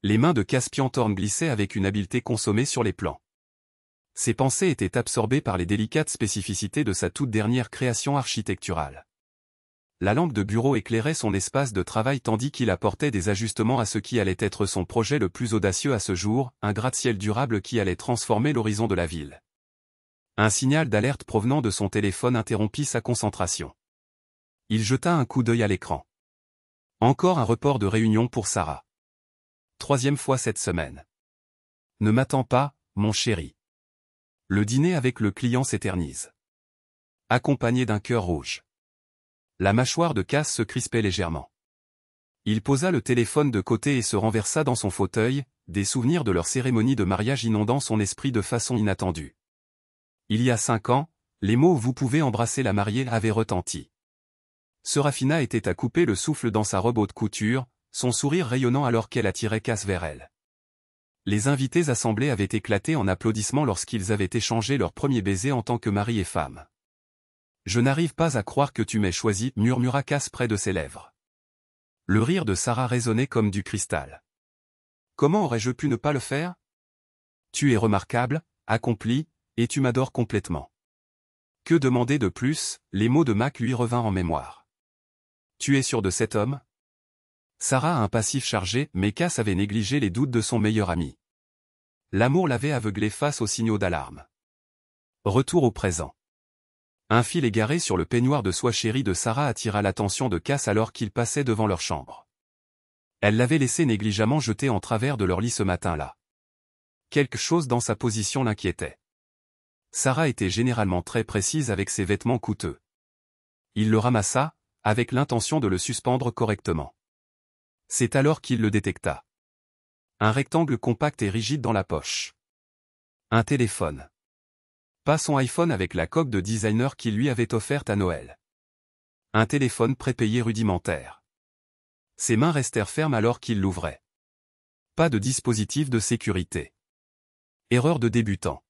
Les mains de Caspian Thorne glissaient avec une habileté consommée sur les plans. Ses pensées étaient absorbées par les délicates spécificités de sa toute dernière création architecturale. La lampe de bureau éclairait son espace de travail tandis qu'il apportait des ajustements à ce qui allait être son projet le plus audacieux à ce jour, un gratte-ciel durable qui allait transformer l'horizon de la ville. Un signal d'alerte provenant de son téléphone interrompit sa concentration. Il jeta un coup d'œil à l'écran. Encore un report de réunion pour Sarah. 3e fois cette semaine. Ne m'attends pas, mon chéri. Le dîner avec le client s'éternise. Accompagné d'un cœur rouge. La mâchoire de Cass se crispait légèrement. Il posa le téléphone de côté et se renversa dans son fauteuil, des souvenirs de leur cérémonie de mariage inondant son esprit de façon inattendue. Il y a 5 ans, les mots « vous pouvez embrasser la mariée » avaient retenti. Serafina était à couper le souffle dans sa robe haute couture, son sourire rayonnant alors qu'elle attirait Cass vers elle. Les invités assemblés avaient éclaté en applaudissements lorsqu'ils avaient échangé leur premier baiser en tant que mari et femme. « Je n'arrive pas à croire que tu m'aies choisi » murmura Cass près de ses lèvres. Le rire de Sarah résonnait comme du cristal. « Comment aurais-je pu ne pas le faire ? Tu es remarquable, accompli, et tu m'adores complètement. » Que demander de plus, les mots de Mac lui revinrent en mémoire. « Tu es sûr de cet homme ? » Sarah a un passif chargé, mais Cass avait négligé les doutes de son meilleur ami. L'amour l'avait aveuglé face aux signaux d'alarme. Retour au présent. Un fil égaré sur le peignoir de soie chéri de Sarah attira l'attention de Cass alors qu'il passait devant leur chambre. Elle l'avait laissé négligemment jeté en travers de leur lit ce matin-là. Quelque chose dans sa position l'inquiétait. Sarah était généralement très précise avec ses vêtements coûteux. Il le ramassa, avec l'intention de le suspendre correctement. C'est alors qu'il le détecta. Un rectangle compact et rigide dans la poche. Un téléphone. Pas son iPhone avec la coque de designer qu'il lui avait offerte à Noël. Un téléphone prépayé rudimentaire. Ses mains restèrent fermes alors qu'il l'ouvrait. Pas de dispositif de sécurité. Erreur de débutant.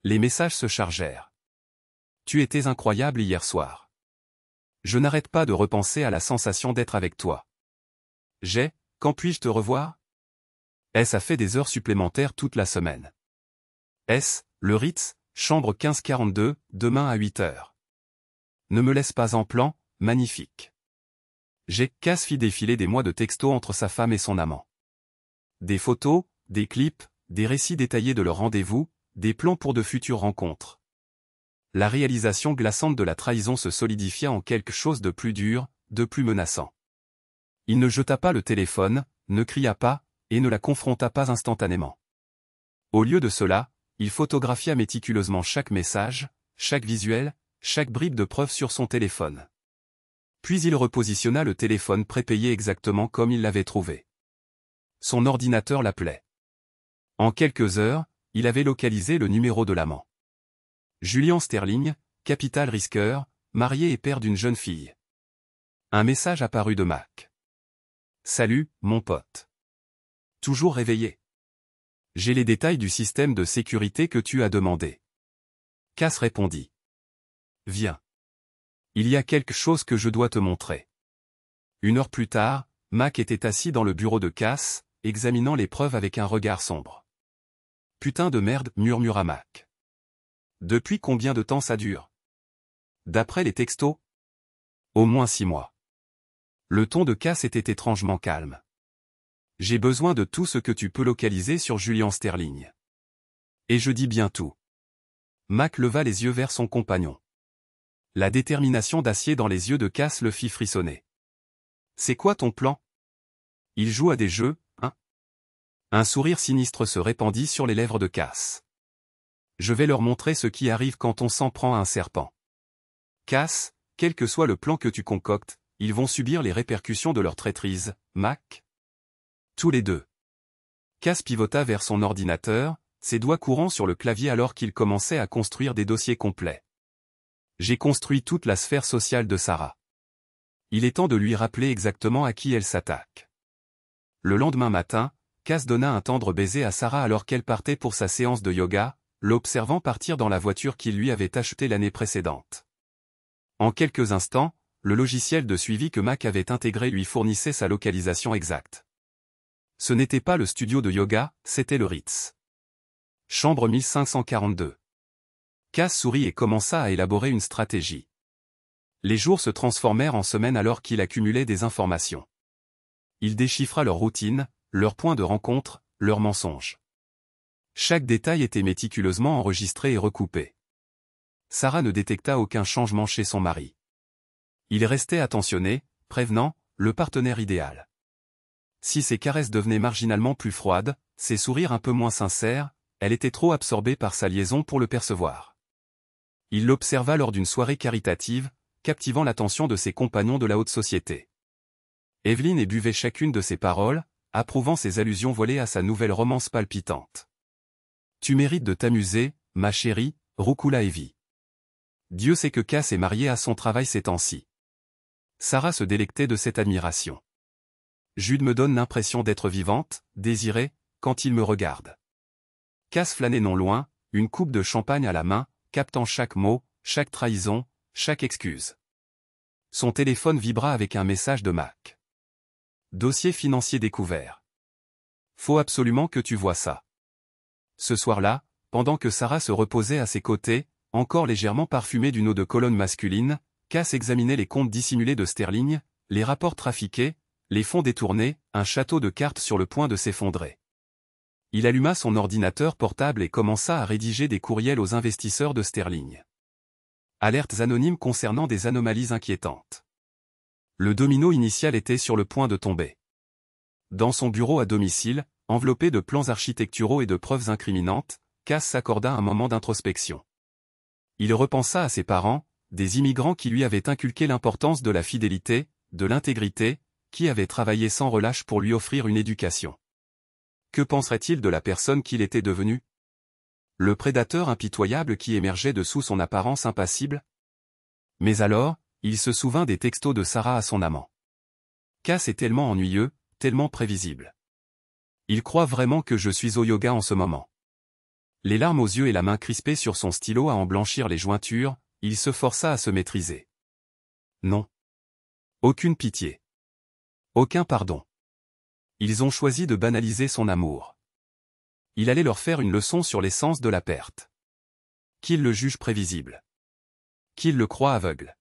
Les messages se chargèrent. Tu étais incroyable hier soir. Je n'arrête pas de repenser à la sensation d'être avec toi. Quand puis-je te revoir ? S a fait des heures supplémentaires toute la semaine. S, le Ritz, chambre 1542, demain à 8 heures. Ne me laisse pas en plan, magnifique. Cass fit défiler des mois de textos entre sa femme et son amant. Des photos, des clips, des récits détaillés de leur rendez-vous, des plans pour de futures rencontres. La réalisation glaçante de la trahison se solidifia en quelque chose de plus dur, de plus menaçant. Il ne jeta pas le téléphone, ne cria pas, et ne la confronta pas instantanément. Au lieu de cela, il photographia méticuleusement chaque message, chaque visuel, chaque bribe de preuve sur son téléphone. Puis il repositionna le téléphone prépayé exactement comme il l'avait trouvé. Son ordinateur l'appelait. En quelques heures, il avait localisé le numéro de l'amant. Julian Sterling, capital risqueur, marié et père d'une jeune fille. Un message apparut de Mac. « Salut, mon pote. Toujours réveillé. J'ai les détails du système de sécurité que tu as demandé. » Cass répondit. « Viens. Il y a quelque chose que je dois te montrer. » 1 heure plus tard, Mac était assis dans le bureau de Cass, examinant les preuves avec un regard sombre. « Putain de merde, » murmura Mac. « Depuis combien de temps ça dure ? » D'après les textos ? Au moins 6 mois. Le ton de Cass était étrangement calme. « J'ai besoin de tout ce que tu peux localiser sur Julian Sterling. » Et je dis bien tout. Mac leva les yeux vers son compagnon. La détermination d'acier dans les yeux de Cass le fit frissonner. « C'est quoi ton plan ? Il joue à des jeux, hein ? » Un sourire sinistre se répandit sur les lèvres de Cass. « Je vais leur montrer ce qui arrive quand on s'en prend à un serpent. Cass, quel que soit le plan que tu concoctes, ils vont subir les répercussions de leur traîtrise, Mac. » Tous les deux. Cass pivota vers son ordinateur, ses doigts courant sur le clavier alors qu'il commençait à construire des dossiers complets. « J'ai construit toute la sphère sociale de Sarah. Il est temps de lui rappeler exactement à qui elle s'attaque. » Le lendemain matin, Cass donna un tendre baiser à Sarah alors qu'elle partait pour sa séance de yoga, l'observant partir dans la voiture qu'il lui avait achetée l'année précédente. En quelques instants, le logiciel de suivi que Mac avait intégré lui fournissait sa localisation exacte. Ce n'était pas le studio de yoga, c'était le Ritz. Chambre 1542. Cass sourit et commença à élaborer une stratégie. Les jours se transformèrent en semaines alors qu'il accumulait des informations. Il déchiffra leur routine, leurs points de rencontre, leurs mensonges. Chaque détail était méticuleusement enregistré et recoupé. Sarah ne détecta aucun changement chez son mari. Il restait attentionné, prévenant, le partenaire idéal. Si ses caresses devenaient marginalement plus froides, ses sourires un peu moins sincères, elle était trop absorbée par sa liaison pour le percevoir. Il l'observa lors d'une soirée caritative, captivant l'attention de ses compagnons de la haute société. Evelyne buvait chacune de ses paroles, approuvant ses allusions voilées à sa nouvelle romance palpitante. « Tu mérites de t'amuser, ma chérie, roucoula Evie. Dieu sait que Cass est marié à son travail ces temps-ci. » Sarah se délectait de cette admiration. « Jude me donne l'impression d'être vivante, désirée, quand il me regarde. » Cass flânait non loin, une coupe de champagne à la main, captant chaque mot, chaque trahison, chaque excuse. Son téléphone vibra avec un message de Mac. Dossier financier découvert. Faut absolument que tu vois ça. Ce soir-là, pendant que Sarah se reposait à ses côtés, encore légèrement parfumée d'une eau de cologne masculine, Cass examinait les comptes dissimulés de Sterling, les rapports trafiqués, les fonds détournés, un château de cartes sur le point de s'effondrer. Il alluma son ordinateur portable et commença à rédiger des courriels aux investisseurs de Sterling. Alertes anonymes concernant des anomalies inquiétantes. Le domino initial était sur le point de tomber. Dans son bureau à domicile, enveloppé de plans architecturaux et de preuves incriminantes, Cass s'accorda un moment d'introspection. Il repensa à ses parents, des immigrants qui lui avaient inculqué l'importance de la fidélité, de l'intégrité, qui avaient travaillé sans relâche pour lui offrir une éducation. Que penserait-il de la personne qu'il était devenu? Le prédateur impitoyable qui émergeait de sous son apparence impassible? Mais alors, il se souvint des textos de Sarah à son amant. Cass est tellement ennuyeux, tellement prévisible. Il croit vraiment que je suis au yoga en ce moment. Les larmes aux yeux et la main crispée sur son stylo à en blanchir les jointures, il se força à se maîtriser. Non. Aucune pitié. Aucun pardon. Ils ont choisi de banaliser son amour. Il allait leur faire une leçon sur l'essence de la perte. Qu'ils le jugent prévisible. Qu'ils le croient aveugle.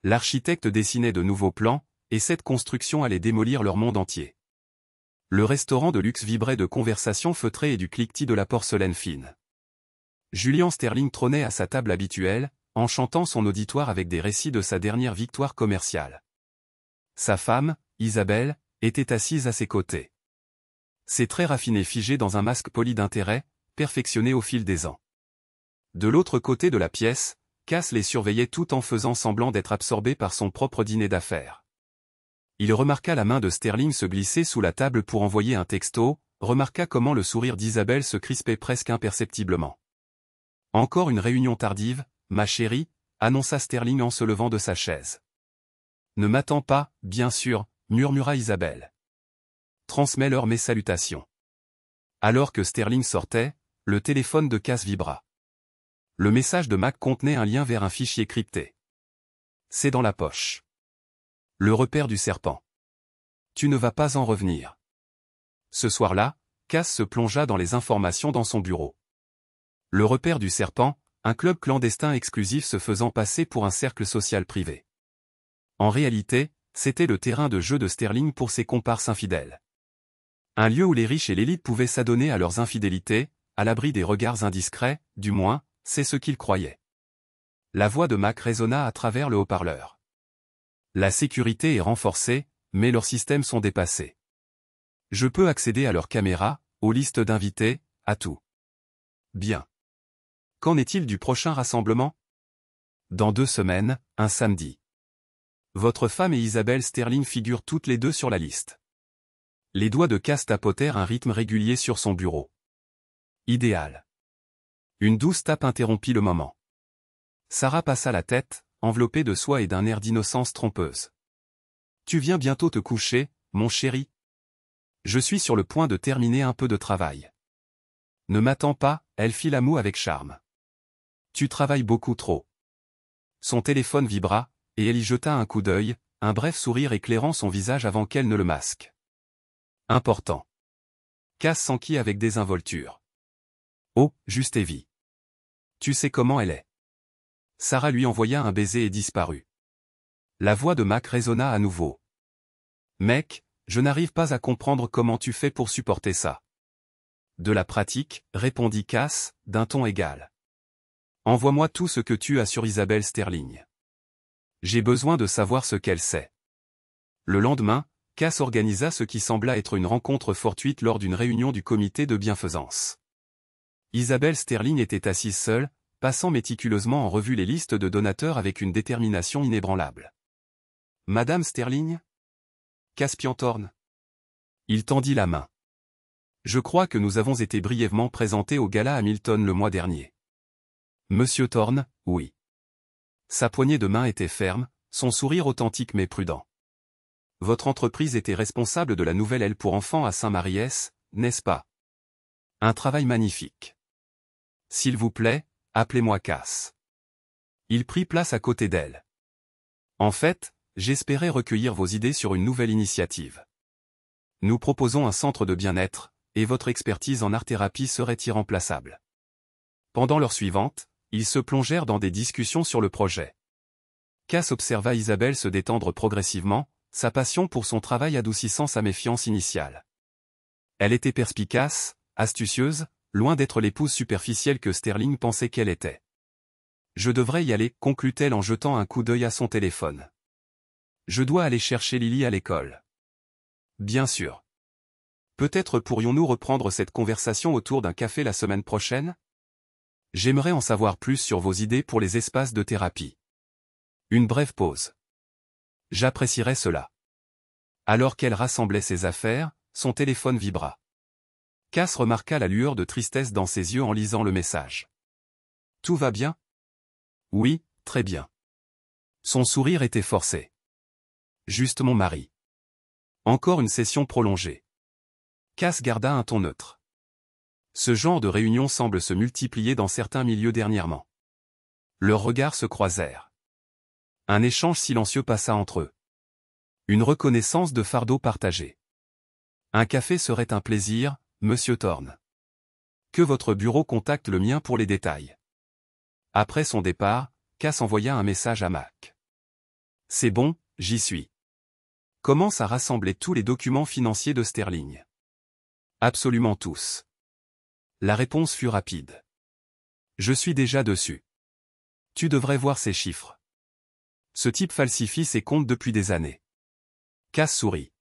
L'architecte dessinait de nouveaux plans, et cette construction allait démolir leur monde entier. Le restaurant de luxe vibrait de conversations feutrées et du cliquetis de la porcelaine fine. Julian Sterling trônait à sa table habituelle, enchantant son auditoire avec des récits de sa dernière victoire commerciale. Sa femme, Isabelle, était assise à ses côtés. Ses traits raffinés figés dans un masque poli d'intérêt, perfectionné au fil des ans. De l'autre côté de la pièce, Cass les surveillait tout en faisant semblant d'être absorbé par son propre dîner d'affaires. Il remarqua la main de Sterling se glisser sous la table pour envoyer un texto, remarqua comment le sourire d'Isabelle se crispait presque imperceptiblement. « Encore une réunion tardive, ma chérie », annonça Sterling en se levant de sa chaise. « Ne m'attends pas, bien sûr », murmura Isabelle. « Transmets-leur mes salutations. » Alors que Sterling sortait, le téléphone de Cass vibra. Le message de Mac contenait un lien vers un fichier crypté. « C'est dans la poche. Le repère du serpent. Tu ne vas pas en revenir. » Ce soir-là, Cass se plongea dans les informations dans son bureau. Le repère du serpent, un club clandestin exclusif se faisant passer pour un cercle social privé. En réalité, c'était le terrain de jeu de Sterling pour ses comparses infidèles. Un lieu où les riches et l'élite pouvaient s'adonner à leurs infidélités, à l'abri des regards indiscrets, du moins, c'est ce qu'ils croyaient. La voix de Mac résonna à travers le haut-parleur. La sécurité est renforcée, mais leurs systèmes sont dépassés. Je peux accéder à leurs caméras, aux listes d'invités, à tout. Bien. Qu'en est-il du prochain rassemblement? Dans 2 semaines, un samedi. Votre femme et Isabelle Sterling figurent toutes les deux sur la liste. Les doigts de Cass tapotèrent un rythme régulier sur son bureau. Idéal. Une douce tape interrompit le moment. Sarah passa la tête, enveloppée de soie et d'un air d'innocence trompeuse. « Tu viens bientôt te coucher, mon chéri? Je suis sur le point de terminer un peu de travail. » « Ne m'attends pas, elle fit la moue avec charme. Tu travailles beaucoup trop. » Son téléphone vibra, et elle y jeta un coup d'œil, un bref sourire éclairant son visage avant qu'elle ne le masque. Important. Cass s'enquit avec désinvolture. Oh, juste Evie. Tu sais comment elle est. Sarah lui envoya un baiser et disparut. La voix de Mac résonna à nouveau. Mec, je n'arrive pas à comprendre comment tu fais pour supporter ça. De la pratique, répondit Cass, d'un ton égal. Envoie-moi tout ce que tu as sur Isabelle Sterling. J'ai besoin de savoir ce qu'elle sait. Le lendemain, Cass organisa ce qui sembla être une rencontre fortuite lors d'une réunion du comité de bienfaisance. Isabelle Sterling était assise seule, passant méticuleusement en revue les listes de donateurs avec une détermination inébranlable. « Madame Sterling » Caspian Thorne. Il tendit la main. « Je crois que nous avons été brièvement présentés au gala Hamilton le mois dernier. » Monsieur Thorne, oui. Sa poignée de main était ferme, son sourire authentique mais prudent. Votre entreprise était responsable de la nouvelle aile pour enfants à Saint-Maries, n'est-ce pas? Un travail magnifique. S'il vous plaît, appelez-moi Cass. Il prit place à côté d'elle. En fait, j'espérais recueillir vos idées sur une nouvelle initiative. Nous proposons un centre de bien-être, et votre expertise en art-thérapie serait irremplaçable. Pendant l'heure suivante, ils se plongèrent dans des discussions sur le projet. Cass observa Isabelle se détendre progressivement, sa passion pour son travail adoucissant sa méfiance initiale. Elle était perspicace, astucieuse, loin d'être l'épouse superficielle que Sterling pensait qu'elle était. Je devrais y aller, conclut-elle en jetant un coup d'œil à son téléphone. Je dois aller chercher Lily à l'école. Bien sûr. Peut-être pourrions-nous reprendre cette conversation autour d'un café la semaine prochaine? J'aimerais en savoir plus sur vos idées pour les espaces de thérapie. Une brève pause. J'apprécierais cela. Alors qu'elle rassemblait ses affaires, son téléphone vibra. Cass remarqua la lueur de tristesse dans ses yeux en lisant le message. Tout va bien? Oui, très bien. Son sourire était forcé. Juste mon mari. Encore une session prolongée. Cass garda un ton neutre. Ce genre de réunion semble se multiplier dans certains milieux dernièrement. Leurs regards se croisèrent. Un échange silencieux passa entre eux. Une reconnaissance de fardeau partagé. Un café serait un plaisir, Monsieur Thorne. Que votre bureau contacte le mien pour les détails. Après son départ, Cass envoya un message à Mac. C'est bon, j'y suis. Commence à rassembler tous les documents financiers de Sterling. Absolument tous. La réponse fut rapide. Je suis déjà dessus. Tu devrais voir ces chiffres. Ce type falsifie ses comptes depuis des années. Cass sourit.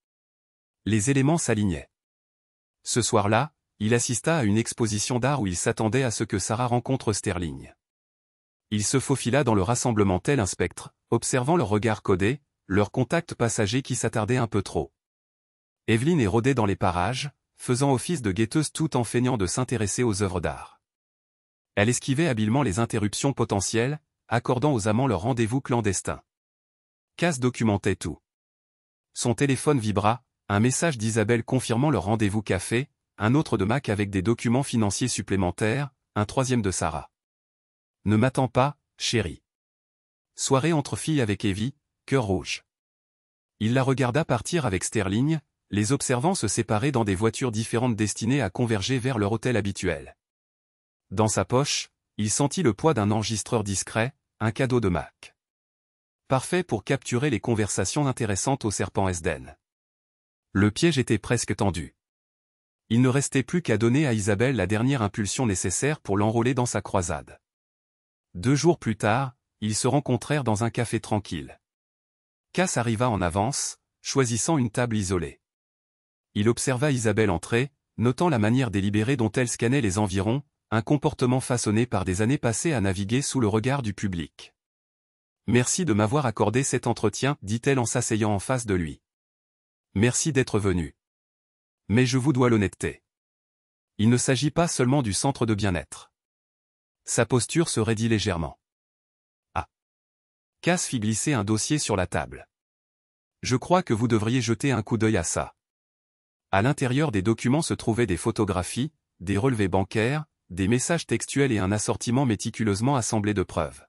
Les éléments s'alignaient. Ce soir-là, il assista à une exposition d'art où il s'attendait à ce que Sarah rencontre Sterling. Il se faufila dans le rassemblement tel un spectre, observant leurs regards codés, leurs contacts passagers qui s'attardaient un peu trop. Evelyn rôdait dans les parages, faisant office de guetteuse tout en feignant de s'intéresser aux œuvres d'art. Elle esquivait habilement les interruptions potentielles, accordant aux amants leur rendez-vous clandestin. Cass documentait tout. Son téléphone vibra, un message d'Isabelle confirmant leur rendez-vous café, un autre de Mac avec des documents financiers supplémentaires, un troisième de Sarah. Ne m'attends pas, chérie. Soirée entre filles avec Evie, cœur rouge. Il la regarda partir avec Sterling, les observant se séparer dans des voitures différentes destinées à converger vers leur hôtel habituel. Dans sa poche, il sentit le poids d'un enregistreur discret, un cadeau de Mac. Parfait pour capturer les conversations intéressantes au serpent Esden. Le piège était presque tendu. Il ne restait plus qu'à donner à Isabelle la dernière impulsion nécessaire pour l'enrôler dans sa croisade. 2 jours plus tard, ils se rencontrèrent dans un café tranquille. Cass arriva en avance, choisissant une table isolée. Il observa Isabelle entrer, notant la manière délibérée dont elle scannait les environs, un comportement façonné par des années passées à naviguer sous le regard du public. « Merci de m'avoir accordé cet entretien, dit-elle en s'asseyant en face de lui. Merci d'être venu. Mais je vous dois l'honnêteté. Il ne s'agit pas seulement du centre de bien-être. » Sa posture se raidit légèrement. Ah. Cass fit glisser un dossier sur la table. Je crois que vous devriez jeter un coup d'œil à ça. À l'intérieur des documents se trouvaient des photographies, des relevés bancaires, des messages textuels et un assortiment méticuleusement assemblé de preuves.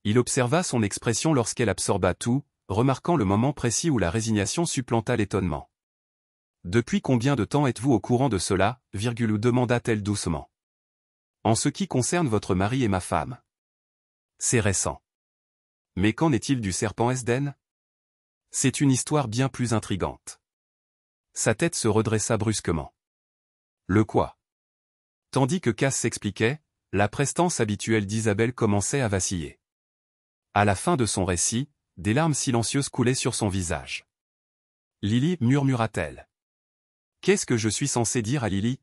Il observa son expression lorsqu'elle absorba tout, remarquant le moment précis où la résignation supplanta l'étonnement. Depuis combien de temps êtes-vous au courant de cela, demanda-t-elle doucement. En ce qui concerne votre mari et ma femme. C'est récent. Mais qu'en est-il du serpent Esden? C'est une histoire bien plus intrigante. Sa tête se redressa brusquement. Le quoi? Tandis que Cass s'expliquait, la prestance habituelle d'Isabelle commençait à vaciller. À la fin de son récit, des larmes silencieuses coulaient sur son visage. Lily, murmura-t-elle. Qu'est-ce que je suis censé dire à Lily?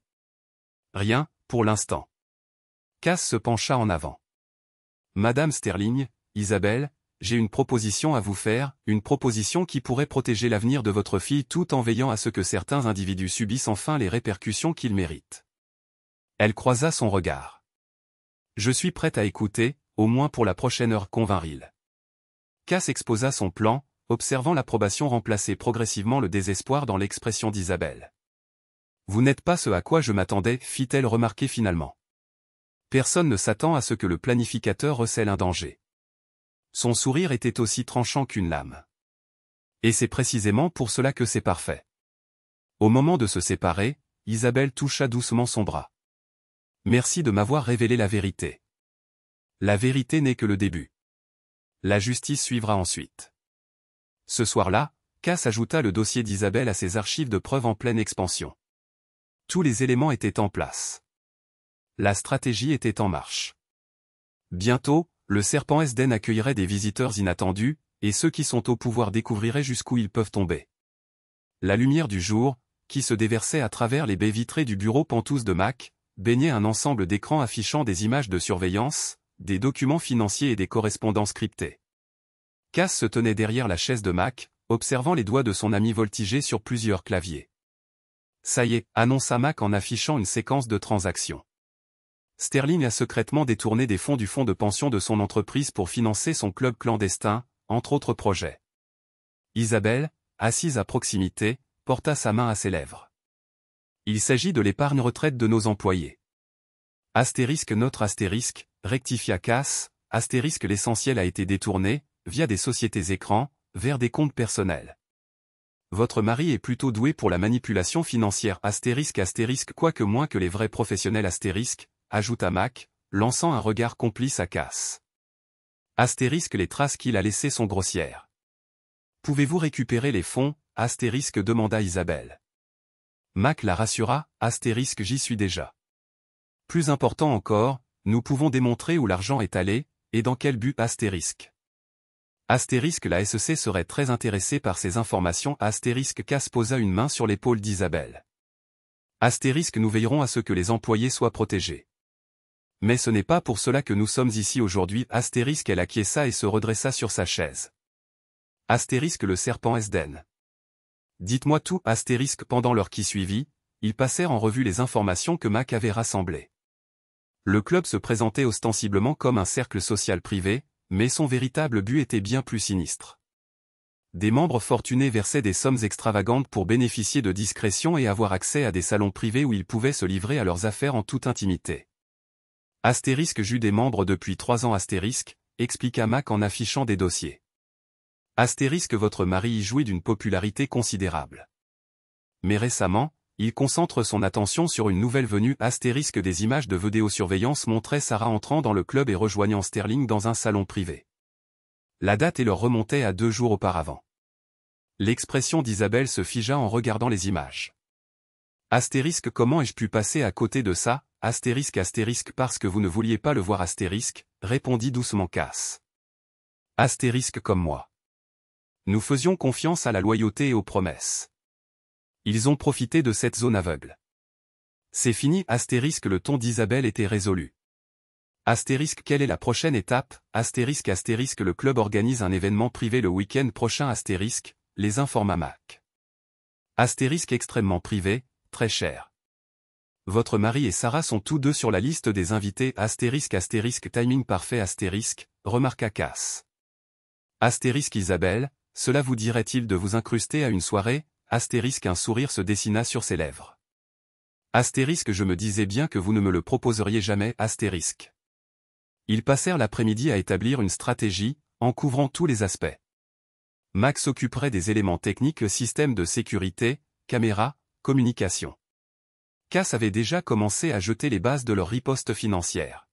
Rien, pour l'instant. Cass se pencha en avant. Madame Sterling, Isabelle, j'ai une proposition à vous faire, une proposition qui pourrait protéger l'avenir de votre fille tout en veillant à ce que certains individus subissent enfin les répercussions qu'ils méritent. Elle croisa son regard. Je suis prête à écouter, au moins pour la prochaine heure, convinrent-ils. Cass exposa son plan, observant l'approbation remplacer progressivement le désespoir dans l'expression d'Isabelle. Vous n'êtes pas ce à quoi je m'attendais, fit-elle remarquer finalement. Personne ne s'attend à ce que le planificateur recèle un danger. Son sourire était aussi tranchant qu'une lame. Et c'est précisément pour cela que c'est parfait. Au moment de se séparer, Isabelle toucha doucement son bras. Merci de m'avoir révélé la vérité. La vérité n'est que le début. La justice suivra ensuite. Ce soir-là, Cass ajouta le dossier d'Isabelle à ses archives de preuves en pleine expansion. Tous les éléments étaient en place. La stratégie était en marche. Bientôt, le serpent Esden accueillerait des visiteurs inattendus, et ceux qui sont au pouvoir découvriraient jusqu'où ils peuvent tomber. La lumière du jour, qui se déversait à travers les baies vitrées du bureau Penthouse de Mac, baignait un ensemble d'écrans affichant des images de surveillance, des documents financiers et des correspondances cryptées. Cass se tenait derrière la chaise de Mac, observant les doigts de son ami voltiger sur plusieurs claviers. Ça y est, annonça Mac en affichant une séquence de transactions. Sterling a secrètement détourné des fonds du fonds de pension de son entreprise pour financer son club clandestin, entre autres projets. Isabelle, assise à proximité, porta sa main à ses lèvres. Il s'agit de l'épargne retraite de nos employés. Astérisque notre astérisque, rectifia Cass, astérisque l'essentiel a été détourné, via des sociétés écrans, vers des comptes personnels. Votre mari est plutôt doué pour la manipulation financière astérisque quoique moins que les vrais professionnels astérisque, ajouta Mac, lançant un regard complice à Cass. Astérisque les traces qu'il a laissées sont grossières. Pouvez-vous récupérer les fonds, astérisque demanda Isabelle. Mac la rassura, astérisque j'y suis déjà. Plus important encore, nous pouvons démontrer où l'argent est allé, et dans quel but astérisque. Astérisque la SEC serait très intéressée par ces informations astérisque Cass posa une main sur l'épaule d'Isabelle. Astérisque nous veillerons à ce que les employés soient protégés. Mais ce n'est pas pour cela que nous sommes ici aujourd'hui astérisque elle acquiesça et se redressa sur sa chaise. Astérisque le serpent Esden. Dites-moi tout astérisque pendant l'heure qui suivit, ils passèrent en revue les informations que Mac avait rassemblées. Le club se présentait ostensiblement comme un cercle social privé, mais son véritable but était bien plus sinistre. Des membres fortunés versaient des sommes extravagantes pour bénéficier de discrétion et avoir accès à des salons privés où ils pouvaient se livrer à leurs affaires en toute intimité. Astérisque j'eus des membres depuis 3 ans astérisque, expliqua Mac en affichant des dossiers. Astérisque votre mari y jouit d'une popularité considérable. Mais récemment, il concentre son attention sur une nouvelle venue astérisque des images de vidéosurveillance montraient Sarah entrant dans le club et rejoignant Sterling dans un salon privé. La date et l'heure remontaient à 2 jours auparavant. L'expression d'Isabelle se figea en regardant les images. Astérisque comment ai-je pu passer à côté de ça, astérisque parce que vous ne vouliez pas le voir astérisque, répondit doucement Cass. Astérisque comme moi. Nous faisions confiance à la loyauté et aux promesses. Ils ont profité de cette zone aveugle. C'est fini astérisque le ton d'Isabelle était résolu. Astérisque quelle est la prochaine étape, astérisque le club organise un événement privé le week-end prochain astérisque, les informa Mac. Astérisque extrêmement privé, très cher. Votre mari et Sarah sont tous deux sur la liste des invités astérisque timing parfait astérisque, remarqua Cass. Astérisque Isabelle, cela vous dirait-il de vous incruster à une soirée, astérisque un sourire se dessina sur ses lèvres. Astérisque je me disais bien que vous ne me le proposeriez jamais astérisque. Ils passèrent l'après-midi à établir une stratégie, en couvrant tous les aspects. Max s'occuperait des éléments techniques système de sécurité, caméras, communication. Cass avait déjà commencé à jeter les bases de leur riposte financière.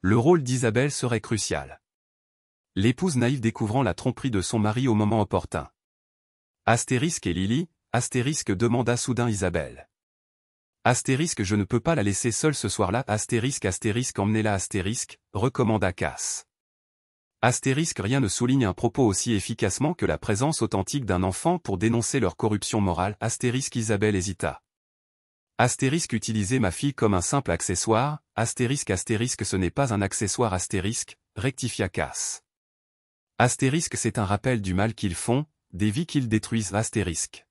Le rôle d'Isabelle serait crucial. L'épouse naïve découvrant la tromperie de son mari au moment opportun. Astérisque et Lily, Astérisque demanda soudain Isabelle. Astérisque je ne peux pas la laisser seule ce soir-là, Astérisque emmenez-la Astérisque, recommanda Cass. Astérisque rien ne souligne un propos aussi efficacement que la présence authentique d'un enfant pour dénoncer leur corruption morale, Astérisque Isabelle hésita. Astérisque utiliser ma fille comme un simple accessoire, Astérisque ce n'est pas un accessoire Astérisque, rectifia Cass. Astérisque c'est un rappel du mal qu'ils font, des vies qu'ils détruisent Astérisque.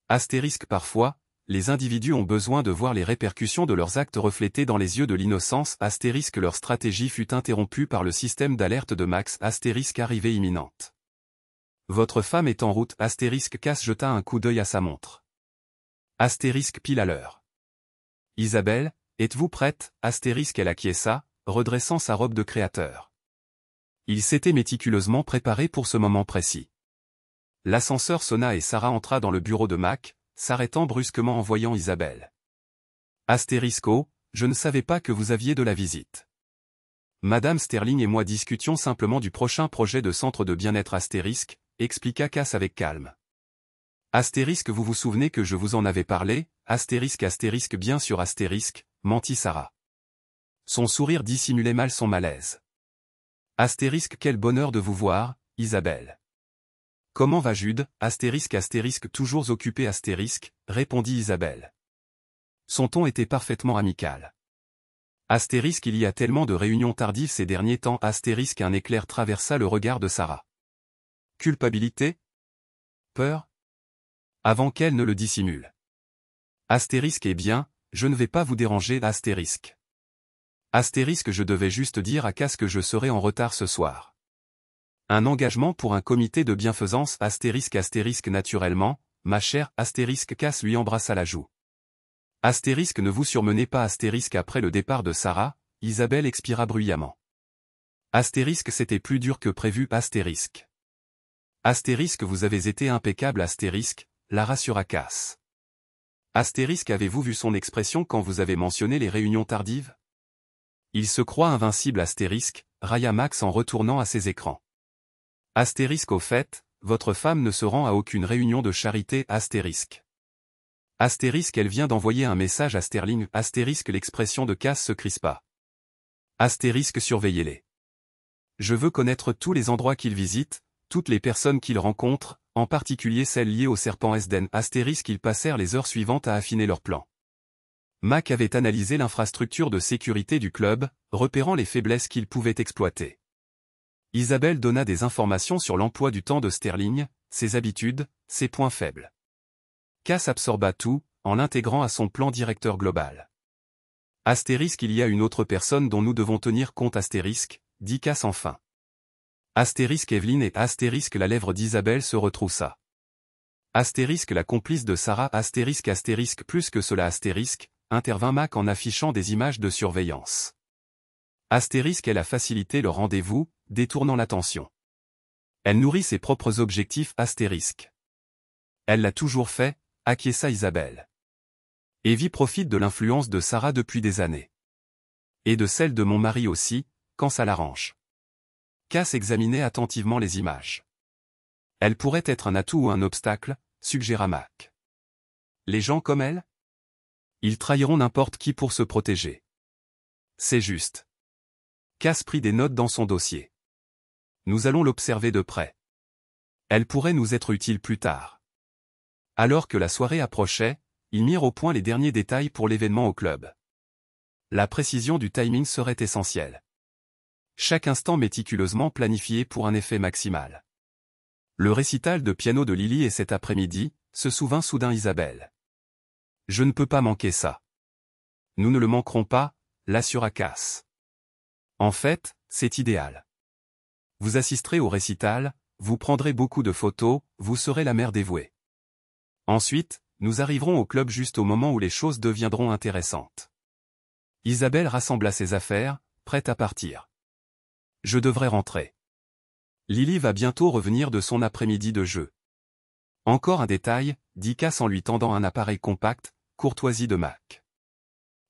Astérisque parfois, les individus ont besoin de voir les répercussions de leurs actes reflétées dans les yeux de l'innocence Astérisque leur stratégie fut interrompue par le système d'alerte de Max Astérisque arrivée imminente. Votre femme est en route Astérisque Cass jeta un coup d'œil à sa montre. Astérisque pile à l'heure. Isabelle, êtes-vous prête Astérisque elle acquiesça, redressant sa robe de créateur. Il s'était méticuleusement préparé pour ce moment précis. L'ascenseur sonna et Sarah entra dans le bureau de Mac, s'arrêtant brusquement en voyant Isabelle. Astérisque oh, je ne savais pas que vous aviez de la visite. Madame Sterling et moi discutions simplement du prochain projet de centre de bien-être Astérisque, expliqua Cass avec calme. Astérisque vous vous souvenez que je vous en avais parlé, Astérisque bien sûr Astérisque, mentit Sarah. Son sourire dissimulait mal son malaise. Astérisque quel bonheur de vous voir, Isabelle. Comment va Jude, Astérisque toujours occupé Astérisque, répondit Isabelle. Son ton était parfaitement amical. Astérisque il y a tellement de réunions tardives ces derniers temps Astérisque un éclair traversa le regard de Sarah. Culpabilité? Peur? Avant qu'elle ne le dissimule. Astérisque eh bien, je ne vais pas vous déranger Astérisque. Astérisque je devais juste dire à Cass que je serai en retard ce soir. Un engagement pour un comité de bienfaisance Astérisque naturellement, ma chère Astérisque Cass lui embrassa la joue. Astérisque ne vous surmenez pas Astérisque après le départ de Sarah, Isabelle expira bruyamment. Astérisque c'était plus dur que prévu Astérisque. Astérisque vous avez été impeccable Astérisque, la rassura Cass. Astérisque avez-vous vu son expression quand vous avez mentionné les réunions tardives? Il se croit invincible Astérisque, railla Max en retournant à ses écrans. Astérisque au fait, votre femme ne se rend à aucune réunion de charité Astérisque. Astérisque elle vient d'envoyer un message à Sterling Astérisque l'expression de Cass se crispa. Astérisque surveillez-les. Je veux connaître tous les endroits qu'il visite, toutes les personnes qu'il rencontre, en particulier celles liées au serpent Esden Astérisque ils passèrent les heures suivantes à affiner leur plan. Mac avait analysé l'infrastructure de sécurité du club, repérant les faiblesses qu'il pouvait exploiter. Isabelle donna des informations sur l'emploi du temps de Sterling, ses habitudes, ses points faibles. Cass absorba tout, en l'intégrant à son plan directeur global. Astérisque il y a une autre personne dont nous devons tenir compte Astérisque, dit Cass enfin. Astérisque Evelyne et Astérisque la lèvre d'Isabelle se retroussa. Astérisque la complice de Sarah Astérisque plus que cela Astérisque, intervint Mac en affichant des images de surveillance. Astérisque elle a facilité le rendez-vous, détournant l'attention. Elle nourrit ses propres objectifs Astérisque. Elle l'a toujours fait, acquiesça Isabelle. Evie profite de l'influence de Sarah depuis des années. Et de celle de mon mari aussi, quand ça l'arrange. Cass examinait attentivement les images. Elle pourrait être un atout ou un obstacle, suggéra Mac. Les gens comme elle? Ils trahiront n'importe qui pour se protéger. C'est juste. Cass prit des notes dans son dossier. Nous allons l'observer de près. Elle pourrait nous être utile plus tard. Alors que la soirée approchait, ils mirent au point les derniers détails pour l'événement au club. La précision du timing serait essentielle. Chaque instant méticuleusement planifié pour un effet maximal. Le récital de piano de Lily est cet après-midi, se souvint soudain Isabelle. Je ne peux pas manquer ça. Nous ne le manquerons pas, l'assura Cass. En fait, c'est idéal. Vous assisterez au récital, vous prendrez beaucoup de photos, vous serez la mère dévouée. Ensuite, nous arriverons au club juste au moment où les choses deviendront intéressantes. Isabelle rassembla ses affaires, prête à partir. Je devrais rentrer. Lily va bientôt revenir de son après-midi de jeu. Encore un détail, dit Cass en lui tendant un appareil compact, courtoisie de Mac.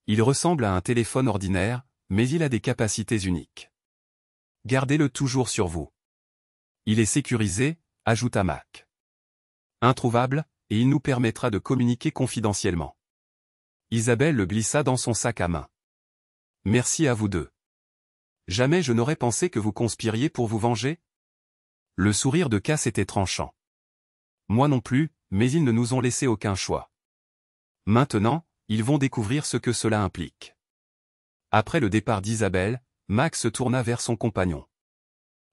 Il ressemble à un téléphone ordinaire, mais il a des capacités uniques. Gardez-le toujours sur vous. Il est sécurisé, ajouta Mac. Introuvable, et il nous permettra de communiquer confidentiellement. Isabelle le glissa dans son sac à main. Merci à vous deux. Jamais je n'aurais pensé que vous conspiriez pour vous venger. Le sourire de Cass était tranchant. Moi non plus, mais ils ne nous ont laissé aucun choix. Maintenant, ils vont découvrir ce que cela implique. Après le départ d'Isabelle, Mac se tourna vers son compagnon.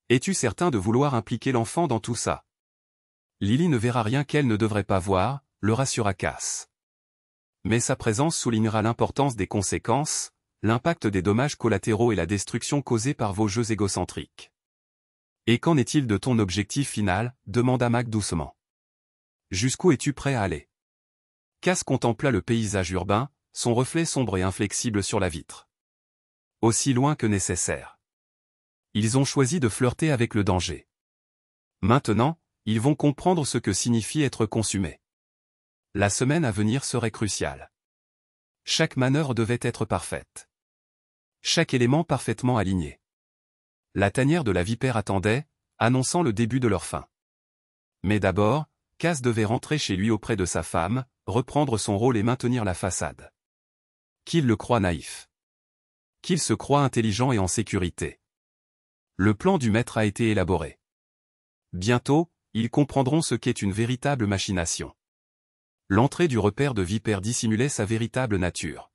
Es-tu certain de vouloir impliquer l'enfant dans tout ça? Lily ne verra rien qu'elle ne devrait pas voir, le rassura Cass. Mais sa présence soulignera l'importance des conséquences, l'impact des dommages collatéraux et la destruction causée par vos jeux égocentriques. Et qu'en est-il de ton objectif final? Demanda Mac doucement. Jusqu'où es-tu prêt à aller? Cass contempla le paysage urbain, son reflet sombre et inflexible sur la vitre. Aussi loin que nécessaire. Ils ont choisi de flirter avec le danger. Maintenant, ils vont comprendre ce que signifie être consumé. La semaine à venir serait cruciale. Chaque manœuvre devait être parfaite. Chaque élément parfaitement aligné. La tanière de la vipère attendait, annonçant le début de leur fin. Mais d'abord, Cass devait rentrer chez lui auprès de sa femme, reprendre son rôle et maintenir la façade. Qu'il le croit naïf. Qu'il se croit intelligent et en sécurité. Le plan du maître a été élaboré. Bientôt, ils comprendront ce qu'est une véritable machination. L'entrée du repère de vipère dissimulait sa véritable nature.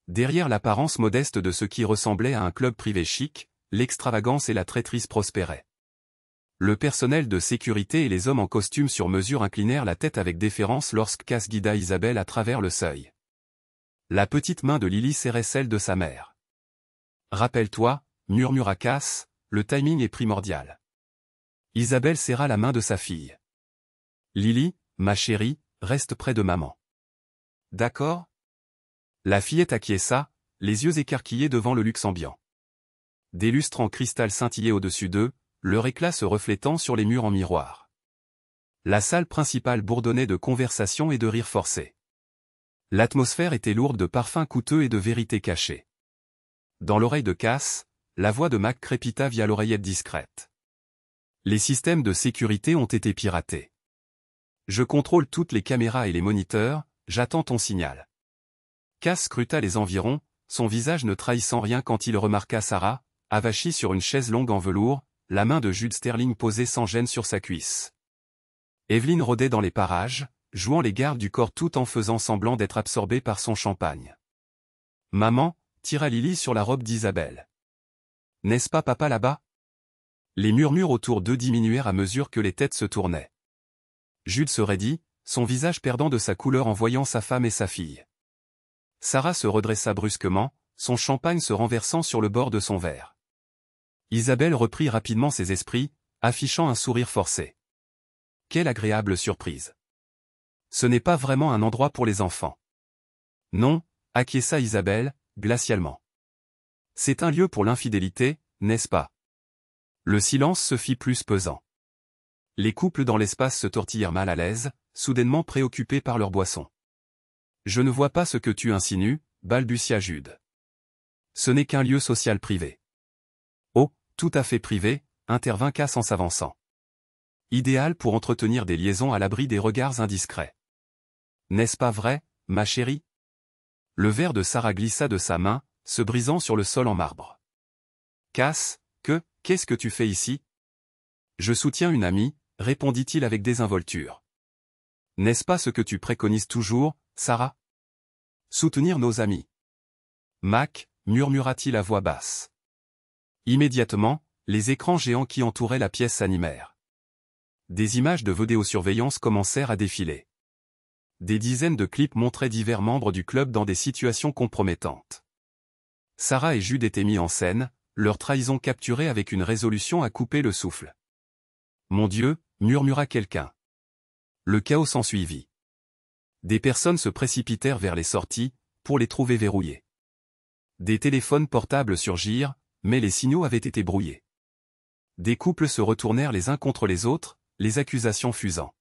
Derrière l'apparence modeste de ce qui ressemblait à un club privé chic, l'extravagance et la traîtrise prospéraient. Le personnel de sécurité et les hommes en costume sur mesure inclinèrent la tête avec déférence lorsque Cass guida Isabelle à travers le seuil. La petite main de Lily serrait celle de sa mère. « Rappelle-toi, » murmura Cass, « le timing est primordial. » Isabelle serra la main de sa fille. « Lily, ma chérie, reste près de maman. »« D'accord ?» La fillette acquiesça, les yeux écarquillés devant le luxe ambiant. Des lustres en cristal scintillaient au-dessus d'eux, leur éclat se reflétant sur les murs en miroir. La salle principale bourdonnait de conversations et de rires forcés. L'atmosphère était lourde de parfums coûteux et de vérités cachées. Dans l'oreille de Cass, la voix de Mac crépita via l'oreillette discrète. Les systèmes de sécurité ont été piratés. Je contrôle toutes les caméras et les moniteurs, j'attends ton signal. Cass scruta les environs, son visage ne trahissant rien quand il remarqua Sarah, avachie sur une chaise longue en velours, la main de Jude Sterling posée sans gêne sur sa cuisse. Evelyn rôdait dans les parages, jouant les gardes du corps tout en faisant semblant d'être absorbée par son champagne. Maman, tira Lily sur la robe d'Isabelle. N'est-ce pas papa là-bas? Les murmures autour d'eux diminuèrent à mesure que les têtes se tournaient. Jude se raidit, son visage perdant de sa couleur en voyant sa femme et sa fille. Sarah se redressa brusquement, son champagne se renversant sur le bord de son verre. Isabelle reprit rapidement ses esprits, affichant un sourire forcé. Quelle agréable surprise. Ce n'est pas vraiment un endroit pour les enfants. Non, acquiesça Isabelle, glacialement. C'est un lieu pour l'infidélité, n'est-ce pas? Le silence se fit plus pesant. Les couples dans l'espace se tortillèrent mal à l'aise, soudainement préoccupés par leur boisson. Je ne vois pas ce que tu insinues, balbutia Jude. Ce n'est qu'un lieu social privé. Oh, tout à fait privé, intervint Cass en s'avançant. Idéal pour entretenir des liaisons à l'abri des regards indiscrets. N'est-ce pas vrai, ma chérie? Le verre de Sarah glissa de sa main, se brisant sur le sol en marbre. Cass, qu'est-ce que tu fais ici? Je soutiens une amie, répondit-il avec désinvolture. N'est-ce pas ce que tu préconises toujours, Sarah? Soutenir nos amis. Mac, murmura-t-il à voix basse. Immédiatement, les écrans géants qui entouraient la pièce s'animèrent. Des images de vidéosurveillance commencèrent à défiler. Des dizaines de clips montraient divers membres du club dans des situations compromettantes. Sarah et Jude étaient mis en scène, leur trahison capturée avec une résolution à couper le souffle. Mon Dieu, murmura quelqu'un. Le chaos s'ensuivit. Des personnes se précipitèrent vers les sorties, pour les trouver verrouillées. Des téléphones portables surgirent, mais les signaux avaient été brouillés. Des couples se retournèrent les uns contre les autres, les accusations fusant.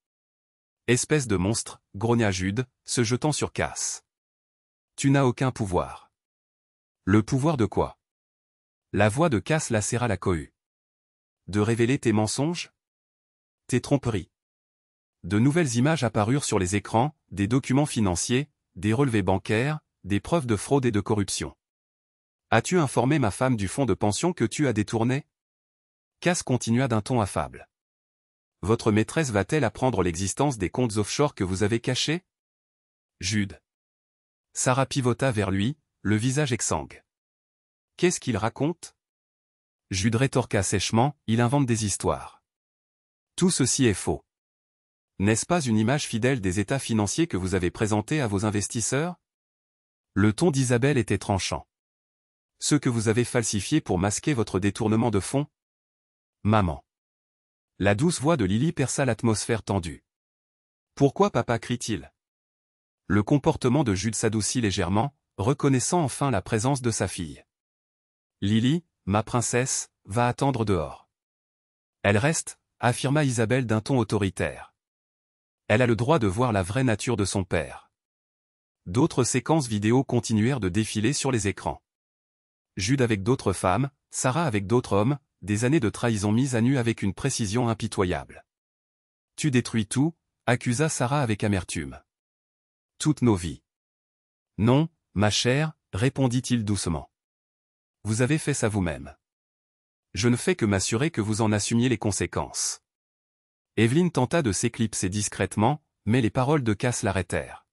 Espèce de monstre, grogna Jude, se jetant sur Cass. Tu n'as aucun pouvoir. Le pouvoir de quoi? La voix de Cass lacéra la cohue. De révéler tes mensonges? Tes tromperies. De nouvelles images apparurent sur les écrans, des documents financiers, des relevés bancaires, des preuves de fraude et de corruption. As-tu informé ma femme du fonds de pension que tu as détourné? Cass continua d'un ton affable. Votre maîtresse va-t-elle apprendre l'existence des comptes offshore que vous avez cachés? Jude. Sarah pivota vers lui, le visage exsangue. Qu'est-ce qu'il raconte? Jude rétorqua sèchement, il invente des histoires. Tout ceci est faux. N'est-ce pas une image fidèle des états financiers que vous avez présentés à vos investisseurs? Le ton d'Isabelle était tranchant. Ceux que vous avez falsifiés pour masquer votre détournement de fonds? Maman. La douce voix de Lily perça l'atmosphère tendue. Pourquoi papa crie-t-il? Le comportement de Jude s'adoucit légèrement, reconnaissant enfin la présence de sa fille. Lily, ma princesse, va attendre dehors. Elle reste, affirma Isabelle d'un ton autoritaire. Elle a le droit de voir la vraie nature de son père. D'autres séquences vidéo continuèrent de défiler sur les écrans. Jude avec d'autres femmes, Sarah avec d'autres hommes, des années de trahison mises à nu avec une précision impitoyable. Tu détruis tout, accusa Sarah avec amertume. Toutes nos vies. Non, ma chère, répondit-il doucement. Vous avez fait ça vous-même. Je ne fais que m'assurer que vous en assumiez les conséquences. Evelyne tenta de s'éclipser discrètement, mais les paroles de Cass l'arrêtèrent.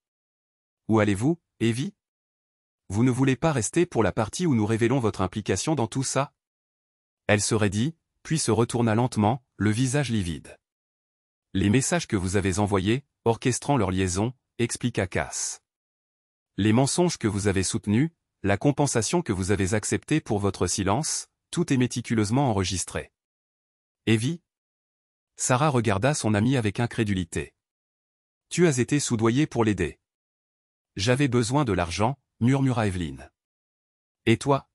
Où allez-vous, Evie? Vous ne voulez pas rester pour la partie où nous révélons votre implication dans tout ça? Elle se raidit, puis se retourna lentement, le visage livide. Les messages que vous avez envoyés, orchestrant leur liaison, expliqua Cass. Les mensonges que vous avez soutenus, la compensation que vous avez acceptée pour votre silence, tout est méticuleusement enregistré. Evie? Sarah regarda son amie avec incrédulité. Tu as été soudoyée pour l'aider. J'avais besoin de l'argent, murmura Evelyne. Et toi?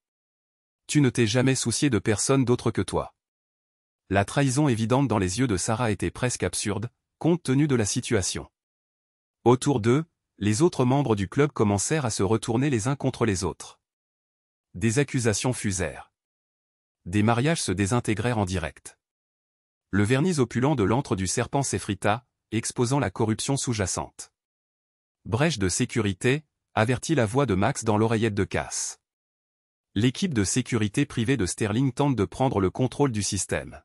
Tu ne t'es jamais soucié de personne d'autre que toi. La trahison évidente dans les yeux de Sarah était presque absurde, compte tenu de la situation. Autour d'eux, les autres membres du club commencèrent à se retourner les uns contre les autres. Des accusations fusèrent. Des mariages se désintégrèrent en direct. Le vernis opulent de l'antre du serpent s'effrita, exposant la corruption sous-jacente. Brèche de sécurité, avertit la voix de Max dans l'oreillette de Cass. L'équipe de sécurité privée de Sterling tente de prendre le contrôle du système.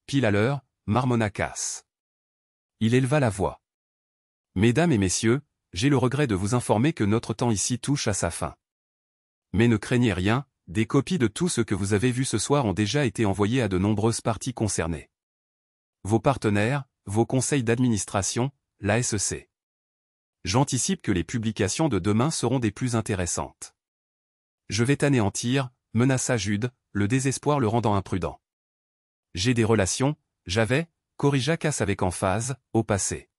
Pile à l'heure, marmonna Cass. Il éleva la voix. Mesdames et messieurs, j'ai le regret de vous informer que notre temps ici touche à sa fin. Mais ne craignez rien, des copies de tout ce que vous avez vu ce soir ont déjà été envoyées à de nombreuses parties concernées. Vos partenaires, vos conseils d'administration, la SEC. J'anticipe que les publications de demain seront des plus intéressantes. Je vais t'anéantir, menaça Jude, le désespoir le rendant imprudent. J'ai des relations, j'avais, corrigea Cass avec emphase, au passé.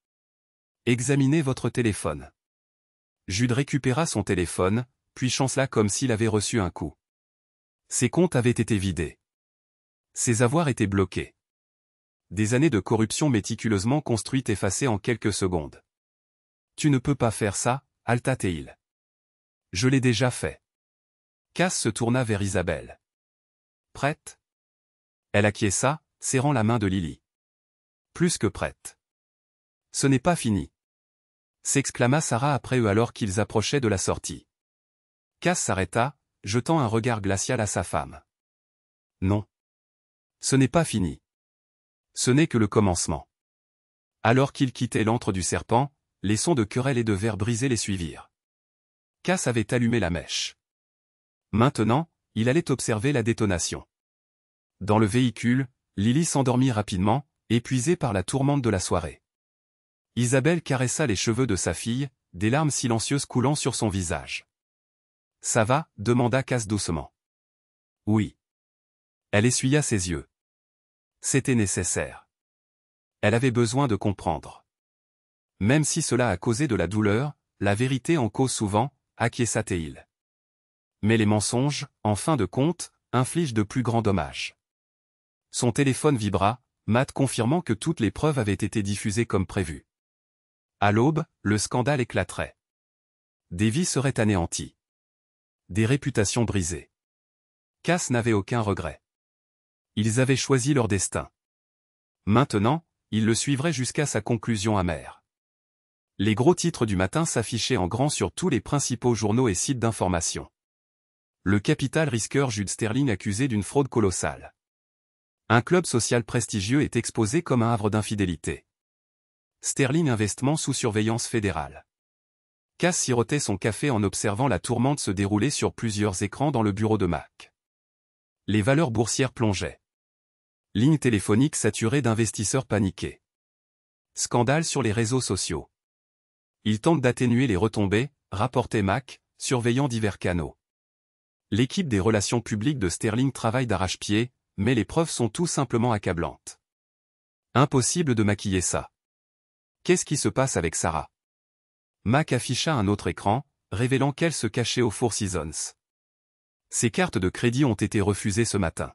Examinez votre téléphone. Jude récupéra son téléphone, puis chancela comme s'il avait reçu un coup. Ses comptes avaient été vidés. Ses avoirs étaient bloqués. Des années de corruption méticuleusement construites effacées en quelques secondes. Tu ne peux pas faire ça, Alta-Teil. Je l'ai déjà fait. Cass se tourna vers Isabelle. Prête? Elle acquiesça, serrant la main de Lily. Plus que prête. Ce n'est pas fini. S'exclama Sarah après eux alors qu'ils approchaient de la sortie. Cass s'arrêta, jetant un regard glacial à sa femme. Non. Ce n'est pas fini. Ce n'est que le commencement. Alors qu'ils quittaient l'antre du serpent, les sons de querelles et de verres brisés les suivirent. Cass avait allumé la mèche. Maintenant, il allait observer la détonation. Dans le véhicule, Lily s'endormit rapidement, épuisée par la tourmente de la soirée. Isabelle caressa les cheveux de sa fille, des larmes silencieuses coulant sur son visage. « Ça va ?» demanda Cass doucement. « Oui. » Elle essuya ses yeux. C'était nécessaire. Elle avait besoin de comprendre. Même si cela a causé de la douleur, la vérité en cause souvent, acquiesça-t-il. Mais les mensonges, en fin de compte, infligent de plus grands dommages. Son téléphone vibra, Matt confirmant que toutes les preuves avaient été diffusées comme prévu. À l'aube, le scandale éclaterait. Des vies seraient anéanties. Des réputations brisées. Cass n'avait aucun regret. Ils avaient choisi leur destin. Maintenant, ils le suivraient jusqu'à sa conclusion amère. Les gros titres du matin s'affichaient en grand sur tous les principaux journaux et sites d'information. Le capital risqueur Jude Sterling accusé d'une fraude colossale. Un club social prestigieux est exposé comme un havre d'infidélité. Sterling Investment sous surveillance fédérale. Cass sirotait son café en observant la tourmente se dérouler sur plusieurs écrans dans le bureau de Mac. Les valeurs boursières plongeaient. Lignes téléphoniques saturées d'investisseurs paniqués. Scandale sur les réseaux sociaux. Il tente d'atténuer les retombées, rapportait Mac, surveillant divers canaux. L'équipe des relations publiques de Sterling travaille d'arrache-pied, mais les preuves sont tout simplement accablantes. Impossible de maquiller ça. Qu'est-ce qui se passe avec Sarah? Mac afficha un autre écran, révélant qu'elle se cachait au Four Seasons. Ses cartes de crédit ont été refusées ce matin.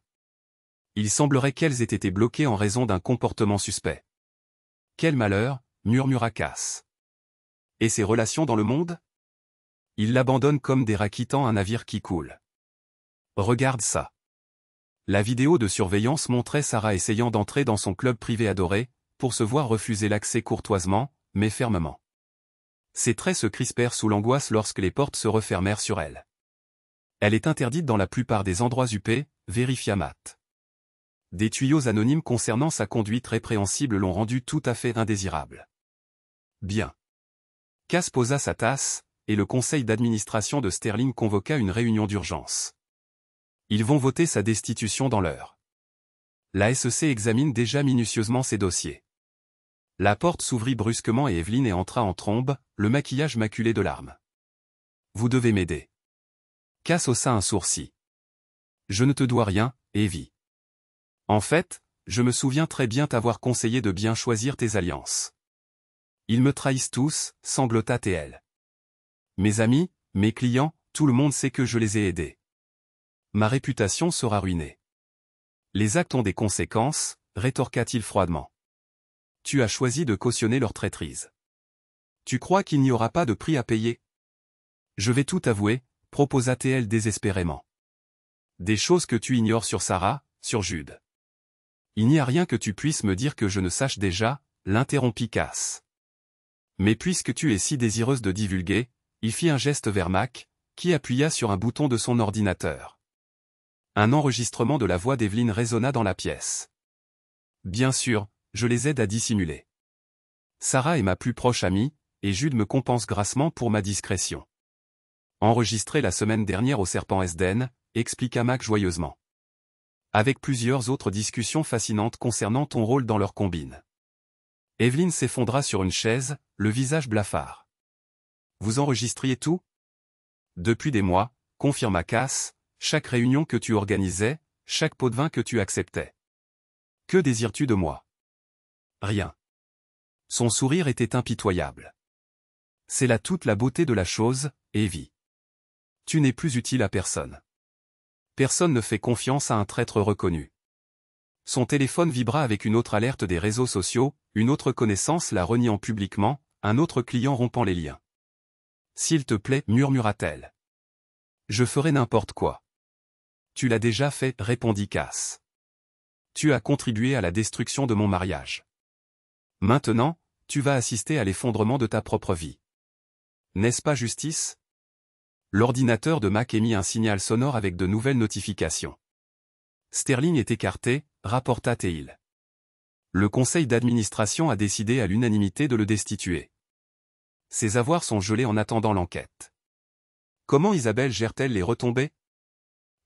Il semblerait qu'elles aient été bloquées en raison d'un comportement suspect. Quel malheur, murmura Cass. Et ses relations dans le monde? Il l'abandonne comme des rats quittant un navire qui coule. Regarde ça. La vidéo de surveillance montrait Sarah essayant d'entrer dans son club privé adoré, pour se voir refuser l'accès courtoisement, mais fermement. Ses traits se crispèrent sous l'angoisse lorsque les portes se refermèrent sur elle. Elle est interdite dans la plupart des endroits huppés, vérifia Matt. Des tuyaux anonymes concernant sa conduite répréhensible l'ont rendue tout à fait indésirable. Bien. Cass posa sa tasse, et le conseil d'administration de Sterling convoqua une réunion d'urgence. Ils vont voter sa destitution dans l'heure. La SEC examine déjà minutieusement ses dossiers. La porte s'ouvrit brusquement et Evelyn entra en trombe, le maquillage maculé de larmes. Vous devez m'aider. Cass haussa un sourcil. Je ne te dois rien, Evie. En fait, je me souviens très bien t'avoir conseillé de bien choisir tes alliances. Ils me trahissent tous, sanglota TL. Mes amis, mes clients, tout le monde sait que je les ai aidés. Ma réputation sera ruinée. Les actes ont des conséquences, rétorqua-t-il froidement. Tu as choisi de cautionner leur traîtrise. Tu crois qu'il n'y aura pas de prix à payer? Je vais tout avouer, proposa-t-elle désespérément. Des choses que tu ignores sur Sarah, sur Jude. Il n'y a rien que tu puisses me dire que je ne sache déjà, l'interrompit Cass. Mais puisque tu es si désireuse de divulguer, il fit un geste vers Mac, qui appuya sur un bouton de son ordinateur. Un enregistrement de la voix d'Evelyn résonna dans la pièce. Bien sûr, je les aide à dissimuler. Sarah est ma plus proche amie, et Jude me compense grassement pour ma discrétion. Enregistré la semaine dernière au Serpent Esden, expliqua Mac joyeusement. Avec plusieurs autres discussions fascinantes concernant ton rôle dans leur combine. Evelyn s'effondra sur une chaise, le visage blafard. Vous enregistriez tout? Depuis des mois, confirma Cass, chaque réunion que tu organisais, chaque pot de vin que tu acceptais. Que désires-tu de moi? Rien. Son sourire était impitoyable. C'est là toute la beauté de la chose, Evie. Tu n'es plus utile à personne. Personne ne fait confiance à un traître reconnu. Son téléphone vibra avec une autre alerte des réseaux sociaux, une autre connaissance la reniant publiquement, un autre client rompant les liens. S'il te plaît, murmura-t-elle. Je ferai n'importe quoi. Tu l'as déjà fait, répondit Cass. Tu as contribué à la destruction de mon mariage. Maintenant, tu vas assister à l'effondrement de ta propre vie. N'est-ce pas justice? L'ordinateur de Mac émit un signal sonore avec de nouvelles notifications. Sterling est écarté, rapporta Teil. Le conseil d'administration a décidé à l'unanimité de le destituer. Ses avoirs sont gelés en attendant l'enquête. Comment Isabelle gère-t-elle les retombées?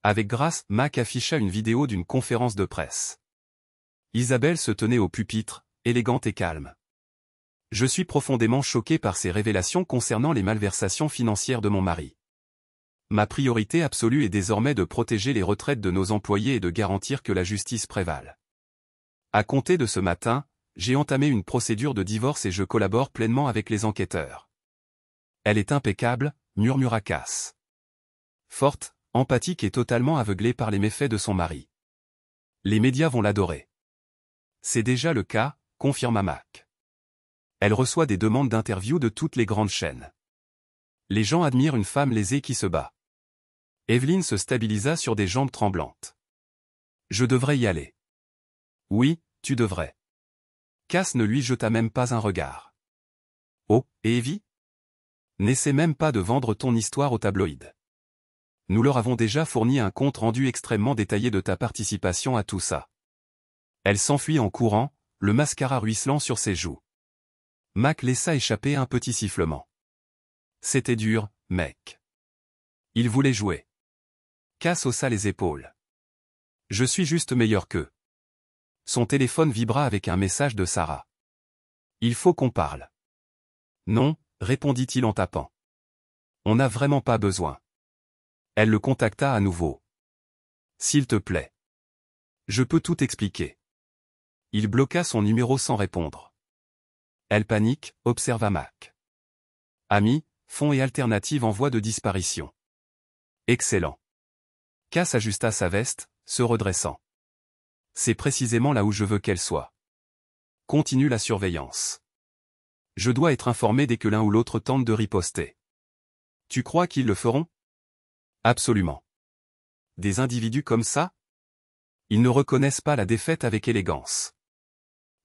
Avec grâce, Mac afficha une vidéo d'une conférence de presse. Isabelle se tenait au pupitre, élégante et calme. Je suis profondément choqué par ces révélations concernant les malversations financières de mon mari. Ma priorité absolue est désormais de protéger les retraites de nos employés et de garantir que la justice prévale. À compter de ce matin, j'ai entamé une procédure de divorce et je collabore pleinement avec les enquêteurs. Elle est impeccable, murmura Cass. Forte, empathique et totalement aveuglée par les méfaits de son mari. Les médias vont l'adorer. C'est déjà le cas, confirma Mac. Elle reçoit des demandes d'interview de toutes les grandes chaînes. Les gens admirent une femme lésée qui se bat. Evelyne se stabilisa sur des jambes tremblantes. Je devrais y aller. Oui, tu devrais. Cass ne lui jeta même pas un regard. Oh, et Evie? N'essaie même pas de vendre ton histoire au tabloïd. Nous leur avons déjà fourni un compte rendu extrêmement détaillé de ta participation à tout ça. Elle s'enfuit en courant, le mascara ruisselant sur ses joues. Mac laissa échapper un petit sifflement. C'était dur, mec. Il voulait jouer. Cass haussa les épaules. Je suis juste meilleur qu'eux. Son téléphone vibra avec un message de Sarah. Il faut qu'on parle. Non, répondit-il en tapant. On n'a vraiment pas besoin. Elle le contacta à nouveau. S'il te plaît. Je peux tout expliquer. Il bloqua son numéro sans répondre. Elle panique, observa Mac. Amis, fonds et alternatives en voie de disparition. Excellent. Cass ajusta sa veste, se redressant. C'est précisément là où je veux qu'elle soit. Continue la surveillance. Je dois être informé dès que l'un ou l'autre tente de riposter. Tu crois qu'ils le feront? Absolument. Des individus comme ça? Ils ne reconnaissent pas la défaite avec élégance.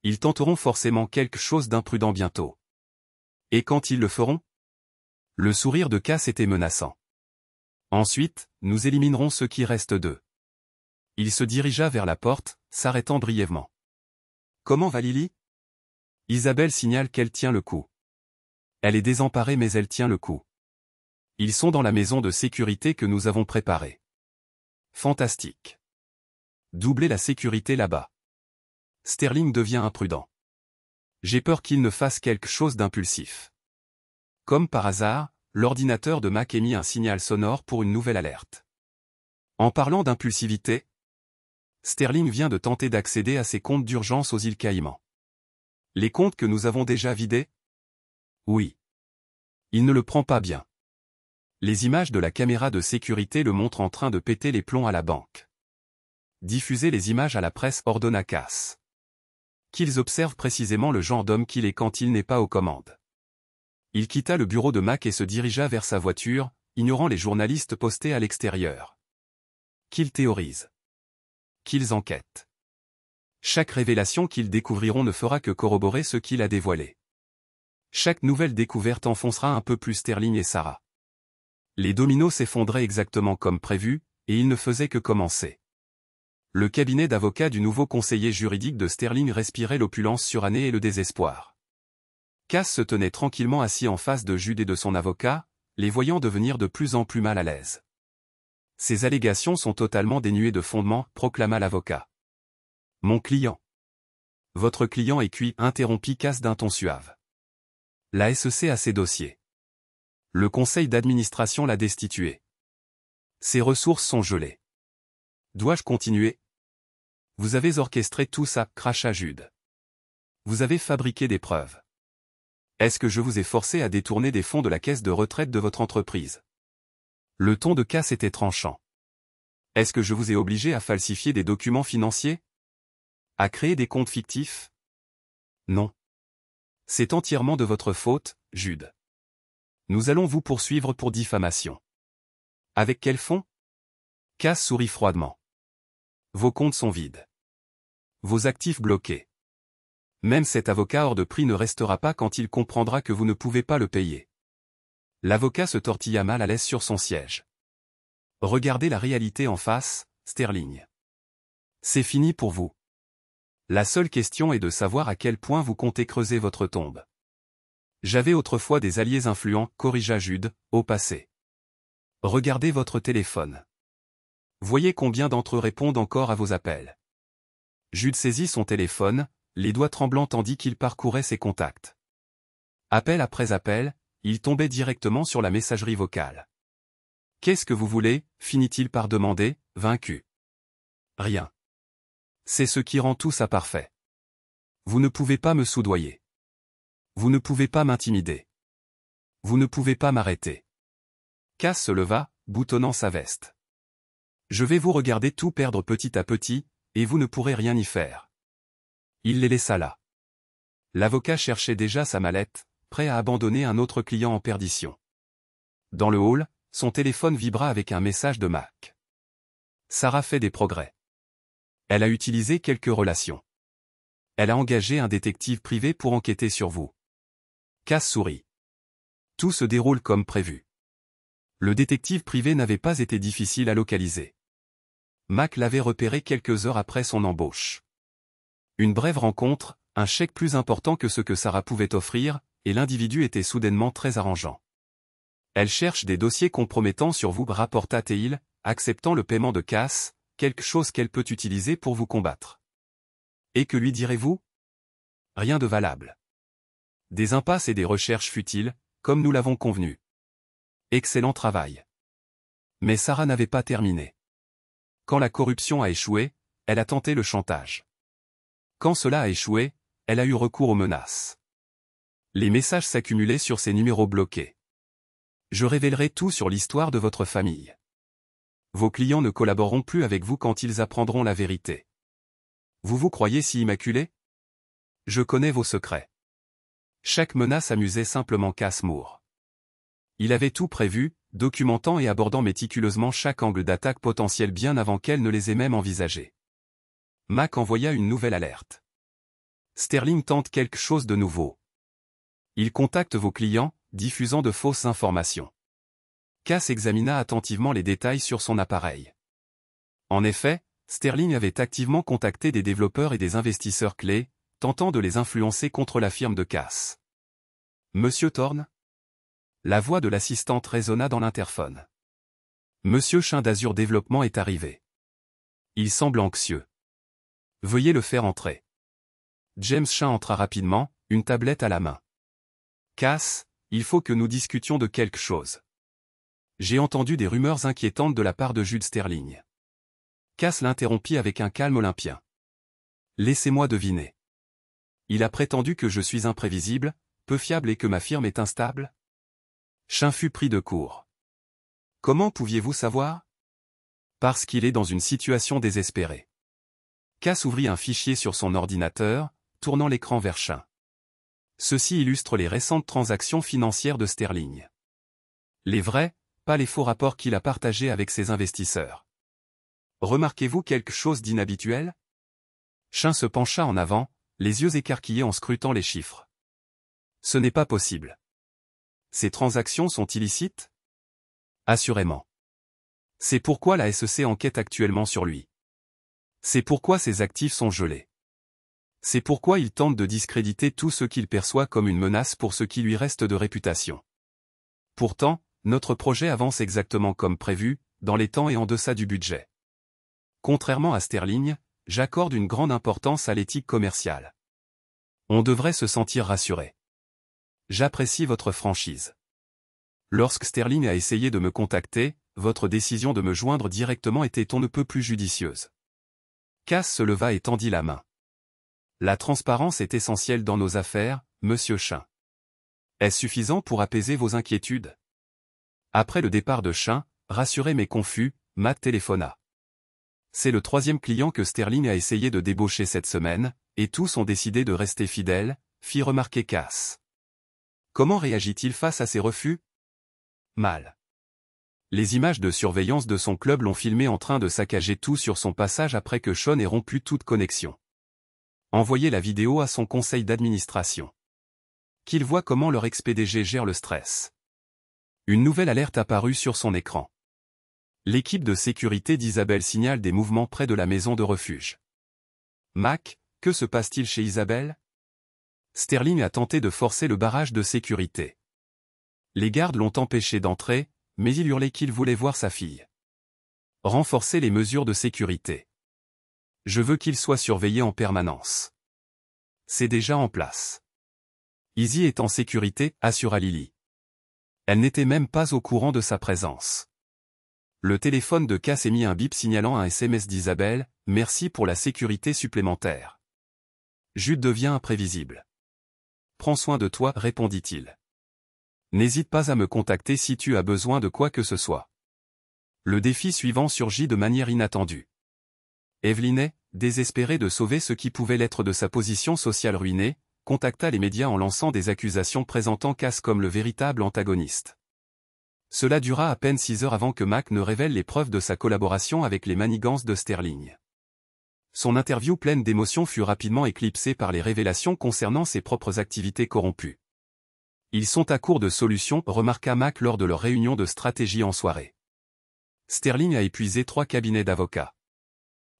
Ils tenteront forcément quelque chose d'imprudent bientôt. Et quand ils le feront? Le sourire de Cass était menaçant. Ensuite, nous éliminerons ceux qui restent d'eux. Il se dirigea vers la porte, s'arrêtant brièvement. Comment va Lily? Isabelle signale qu'elle tient le coup. Elle est désemparée mais elle tient le coup. Ils sont dans la maison de sécurité que nous avons préparée. Fantastique. Doubler la sécurité là-bas. Sterling devient imprudent. J'ai peur qu'il ne fasse quelque chose d'impulsif. Comme par hasard, l'ordinateur de Mac émit un signal sonore pour une nouvelle alerte. En parlant d'impulsivité, Sterling vient de tenter d'accéder à ses comptes d'urgence aux îles Caïmans. Les comptes que nous avons déjà vidés? Oui. Il ne le prend pas bien. Les images de la caméra de sécurité le montrent en train de péter les plombs à la banque. Diffuser les images à la presse ordonna Cass. Qu'ils observent précisément le genre d'homme qu'il est quand il n'est pas aux commandes. Il quitta le bureau de Mac et se dirigea vers sa voiture, ignorant les journalistes postés à l'extérieur. Qu'ils théorisent. Qu'ils enquêtent. Chaque révélation qu'ils découvriront ne fera que corroborer ce qu'il a dévoilé. Chaque nouvelle découverte enfoncera un peu plus Sterling et Sarah. Les dominos s'effondraient exactement comme prévu, et ils ne faisaient que commencer. Le cabinet d'avocats du nouveau conseiller juridique de Sterling respirait l'opulence surannée et le désespoir. Cass se tenait tranquillement assis en face de Jude et de son avocat, les voyant devenir de plus en plus mal à l'aise. Ces allégations sont totalement dénuées de fondement, proclama l'avocat. Mon client. Votre client est cuit, interrompit Cass d'un ton suave. La SEC a ses dossiers. Le conseil d'administration l'a destitué. Ses ressources sont gelées. Dois-je continuer? Vous avez orchestré tout ça, cracha Jude. Vous avez fabriqué des preuves. Est-ce que je vous ai forcé à détourner des fonds de la caisse de retraite de votre entreprise? Le ton de Cass était tranchant. Est-ce que je vous ai obligé à falsifier des documents financiers? À créer des comptes fictifs? Non. C'est entièrement de votre faute, Jude. Nous allons vous poursuivre pour diffamation. Avec quel fonds? Cass sourit froidement. Vos comptes sont vides. Vos actifs bloqués. Même cet avocat hors de prix ne restera pas quand il comprendra que vous ne pouvez pas le payer. L'avocat se tortilla mal à l'aise sur son siège. Regardez la réalité en face, Sterling. C'est fini pour vous. La seule question est de savoir à quel point vous comptez creuser votre tombe. J'avais autrefois des alliés influents, corrigea Jude, au passé. Regardez votre téléphone. Voyez combien d'entre eux répondent encore à vos appels. Jude saisit son téléphone, les doigts tremblants tandis qu'il parcourait ses contacts. Appel après appel, il tombait directement sur la messagerie vocale. Qu'est-ce que vous voulez, finit-il par demander, vaincu. Rien. C'est ce qui rend tout ça parfait. Vous ne pouvez pas me soudoyer. Vous ne pouvez pas m'intimider. Vous ne pouvez pas m'arrêter. Cass se leva, boutonnant sa veste. Je vais vous regarder tout perdre petit à petit, et vous ne pourrez rien y faire. Il les laissa là. L'avocat cherchait déjà sa mallette, prêt à abandonner un autre client en perdition. Dans le hall, son téléphone vibra avec un message de Mac. Sarah fait des progrès. Elle a utilisé quelques relations. Elle a engagé un détective privé pour enquêter sur vous. Cass sourit. Tout se déroule comme prévu. Le détective privé n'avait pas été difficile à localiser. Mac l'avait repéré quelques heures après son embauche. Une brève rencontre, un chèque plus important que ce que Sarah pouvait offrir, et l'individu était soudainement très arrangeant. Elle cherche des dossiers compromettants sur vous, rapporta Teil, acceptant le paiement de Cass, quelque chose qu'elle peut utiliser pour vous combattre. Et que lui direz-vous? Rien de valable. Des impasses et des recherches futiles, comme nous l'avons convenu. Excellent travail. Mais Sarah n'avait pas terminé. Quand la corruption a échoué, elle a tenté le chantage. Quand cela a échoué, elle a eu recours aux menaces. Les messages s'accumulaient sur ses numéros bloqués. Je révélerai tout sur l'histoire de votre famille. Vos clients ne collaboreront plus avec vous quand ils apprendront la vérité. Vous vous croyez si immaculé? Je connais vos secrets. Chaque menace amusait simplement Cass Moore. Il avait tout prévu, documentant et abordant méticuleusement chaque angle d'attaque potentiel bien avant qu'elle ne les ait même envisagés. Mac envoya une nouvelle alerte. Sterling tente quelque chose de nouveau. Il contacte vos clients, diffusant de fausses informations. Cass examina attentivement les détails sur son appareil. En effet, Sterling avait activement contacté des développeurs et des investisseurs clés, tentant de les influencer contre la firme de Cass. Monsieur Thorne? La voix de l'assistante résonna dans l'interphone. Monsieur Chin d'Azur Développement est arrivé. Il semble anxieux. Veuillez le faire entrer. James Chin entra rapidement, une tablette à la main. Cass, il faut que nous discutions de quelque chose. J'ai entendu des rumeurs inquiétantes de la part de Jude Sterling. Cass l'interrompit avec un calme olympien. Laissez-moi deviner. Il a prétendu que je suis imprévisible, peu fiable et que ma firme est instable? Chin fut pris de court. Comment pouviez-vous savoir? Parce qu'il est dans une situation désespérée. Cass ouvrit un fichier sur son ordinateur, tournant l'écran vers Chin. Ceci illustre les récentes transactions financières de Sterling. Les vrais, pas les faux rapports qu'il a partagés avec ses investisseurs. Remarquez-vous quelque chose d'inhabituel? Chin se pencha en avant, les yeux écarquillés en scrutant les chiffres. Ce n'est pas possible. Ces transactions sont illicites? Assurément. C'est pourquoi la SEC enquête actuellement sur lui. C'est pourquoi ses actifs sont gelés. C'est pourquoi il tente de discréditer tout ce qu'il perçoit comme une menace pour ce qui lui reste de réputation. Pourtant, notre projet avance exactement comme prévu, dans les temps et en deçà du budget. Contrairement à Sterling, j'accorde une grande importance à l'éthique commerciale. On devrait se sentir rassuré. J'apprécie votre franchise. Lorsque Sterling a essayé de me contacter, votre décision de me joindre directement était on ne peut plus judicieuse. Cass se leva et tendit la main. La transparence est essentielle dans nos affaires, monsieur Chin. Est-ce suffisant pour apaiser vos inquiétudes? Après le départ de Chin, rassuré mais confus, Matt téléphona. C'est le 3e client que Sterling a essayé de débaucher cette semaine, et tous ont décidé de rester fidèles, fit remarquer Cass. Comment réagit-il face à ces refus? Mal. Les images de surveillance de son club l'ont filmé en train de saccager tout sur son passage après que Sean ait rompu toute connexion. Envoyez la vidéo à son conseil d'administration. Qu'il voit comment leur ex-PDG gère le stress. Une nouvelle alerte apparut sur son écran. L'équipe de sécurité d'Isabelle signale des mouvements près de la maison de refuge. Mac, que se passe-t-il chez Isabelle? Sterling a tenté de forcer le barrage de sécurité. Les gardes l'ont empêché d'entrer, mais il hurlait qu'il voulait voir sa fille. Renforcer les mesures de sécurité. Je veux qu'il soit surveillé en permanence. C'est déjà en place. Izzy est en sécurité, assura Lily. Elle n'était même pas au courant de sa présence. Le téléphone de Cass émit un bip signalant un SMS d'Isabelle, merci pour la sécurité supplémentaire. Jude devient imprévisible. Prends soin de toi, répondit-il. N'hésite pas à me contacter si tu as besoin de quoi que ce soit. Le défi suivant surgit de manière inattendue. Evelyn, désespérée de sauver ce qui pouvait l'être de sa position sociale ruinée, contacta les médias en lançant des accusations présentant Cass comme le véritable antagoniste. Cela dura à peine 6 heures avant que Mac ne révèle les preuves de sa collaboration avec les manigances de Sterling. Son interview pleine d'émotions fut rapidement éclipsée par les révélations concernant ses propres activités corrompues. Ils sont à court de solutions, remarqua Mac lors de leur réunion de stratégie en soirée. Sterling a épuisé 3 cabinets d'avocats.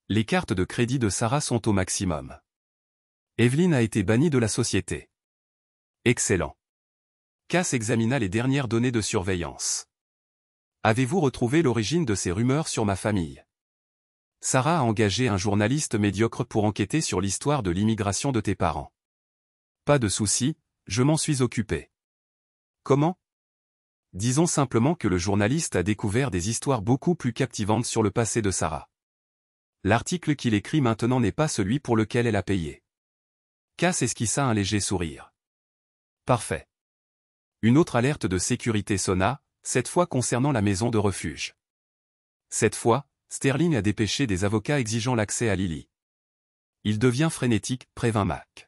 Les cartes de crédit de Sarah sont au maximum. Evelyn a été bannie de la société. Excellent. Cass examina les dernières données de surveillance. Avez-vous retrouvé l'origine de ces rumeurs sur ma famille? Sarah a engagé un journaliste médiocre pour enquêter sur l'histoire de l'immigration de tes parents. Pas de souci, je m'en suis occupé. Comment? Disons simplement que le journaliste a découvert des histoires beaucoup plus captivantes sur le passé de Sarah. L'article qu'il écrit maintenant n'est pas celui pour lequel elle a payé. Cass esquissa un léger sourire. Parfait. Une autre alerte de sécurité sonna, cette fois concernant la maison de refuge. Cette fois, Sterling a dépêché des avocats exigeant l'accès à Lily. Il devient frénétique, prévint Mac.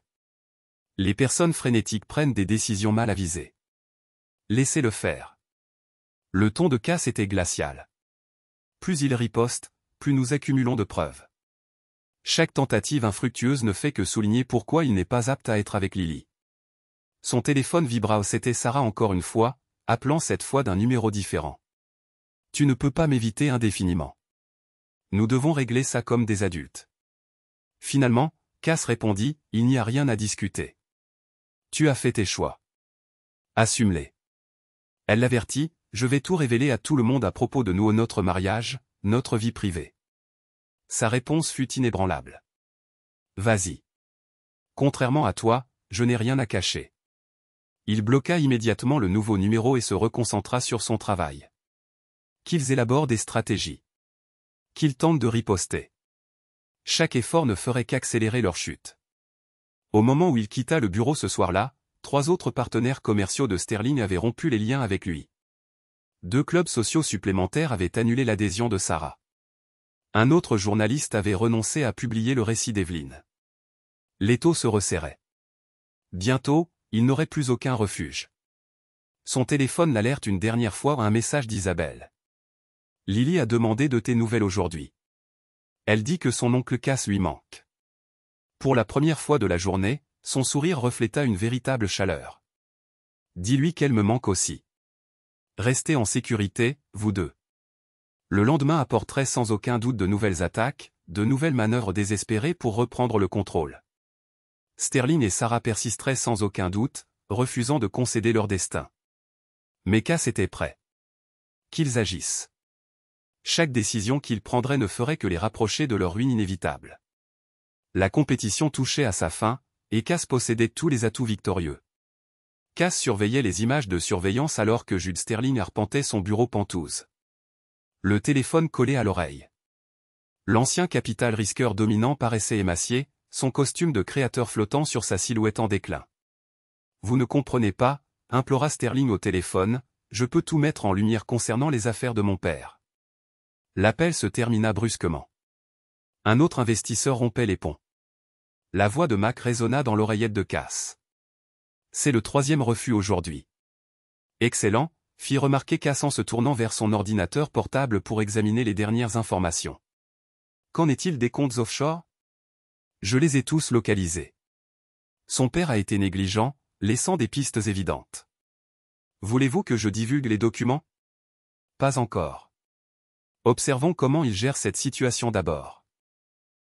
Les personnes frénétiques prennent des décisions mal avisées. Laissez-le faire. Le ton de Cass était glacial. Plus il riposte, plus nous accumulons de preuves. Chaque tentative infructueuse ne fait que souligner pourquoi il n'est pas apte à être avec Lily. Son téléphone vibra, c'était Sarah encore une fois, appelant cette fois d'un numéro différent. Tu ne peux pas m'éviter indéfiniment. Nous devons régler ça comme des adultes. Finalement, Cass répondit, il n'y a rien à discuter. Tu as fait tes choix. Assume-les. Elle l'avertit, je vais tout révéler à tout le monde à propos de nous, notre mariage, notre vie privée. Sa réponse fut inébranlable. Vas-y. Contrairement à toi, je n'ai rien à cacher. Il bloqua immédiatement le nouveau numéro et se reconcentra sur son travail. Qu'ils élaborent des stratégies. Qu'ils tentent de riposter. Chaque effort ne ferait qu'accélérer leur chute. Au moment où il quitta le bureau ce soir-là, 3 autres partenaires commerciaux de Sterling avaient rompu les liens avec lui. 2 clubs sociaux supplémentaires avaient annulé l'adhésion de Sarah. Un autre journaliste avait renoncé à publier le récit d'Evelyn. L'étau se resserrait. Bientôt, il n'aurait plus aucun refuge. Son téléphone l'alerte une dernière fois à un message d'Isabelle. Lily a demandé de tes nouvelles aujourd'hui. Elle dit que son oncle Cass lui manque. Pour la première fois de la journée, son sourire refléta une véritable chaleur. Dis-lui qu'elle me manque aussi. Restez en sécurité, vous deux. Le lendemain apporterait sans aucun doute de nouvelles attaques, de nouvelles manœuvres désespérées pour reprendre le contrôle. Sterling et Sarah persisteraient sans aucun doute, refusant de concéder leur destin. Mais Cass était prêt. Qu'ils agissent. Chaque décision qu'ils prendraient ne ferait que les rapprocher de leur ruine inévitable. La compétition touchait à sa fin, et Cass possédait tous les atouts victorieux. Cass surveillait les images de surveillance alors que Jude Sterling arpentait son bureau pentouze. Le téléphone collé à l'oreille. L'ancien capital risqueur dominant paraissait émacié, son costume de créateur flottant sur sa silhouette en déclin. Vous ne comprenez pas, implora Sterling au téléphone, je peux tout mettre en lumière concernant les affaires de mon père. L'appel se termina brusquement. Un autre investisseur rompait les ponts. La voix de Mac résonna dans l'oreillette de Cass. C'est le 3e refus aujourd'hui. Excellent, fit remarquer Cass en se tournant vers son ordinateur portable pour examiner les dernières informations. Qu'en est-il des comptes offshore? Je les ai tous localisés. Son père a été négligent, laissant des pistes évidentes. Voulez-vous que je divulgue les documents? Pas encore. Observons comment il gère cette situation d'abord.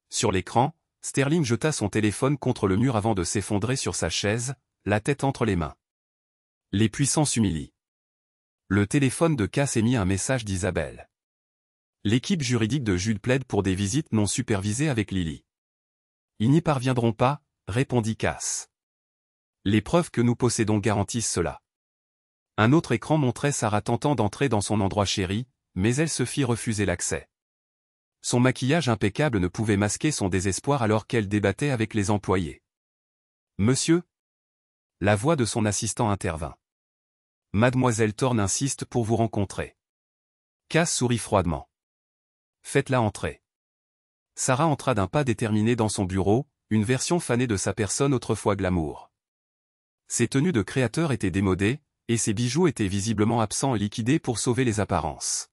Sur l'écran, Sterling jeta son téléphone contre le mur avant de s'effondrer sur sa chaise, la tête entre les mains. Les puissants s'humilient. Le téléphone de Cass émit un message d'Isabelle. L'équipe juridique de Jude plaide pour des visites non supervisées avec Lily. Ils n'y parviendront pas, répondit Cass. Les preuves que nous possédons garantissent cela. Un autre écran montrait Sarah tentant d'entrer dans son endroit chéri, mais elle se fit refuser l'accès. Son maquillage impeccable ne pouvait masquer son désespoir alors qu'elle débattait avec les employés. Monsieur? La voix de son assistant intervint. Mademoiselle Thorne insiste pour vous rencontrer. Cass sourit froidement. Faites-la entrer. Sarah entra d'un pas déterminé dans son bureau, une version fanée de sa personne autrefois glamour. Ses tenues de créateur étaient démodées, et ses bijoux étaient visiblement absents et liquidés pour sauver les apparences.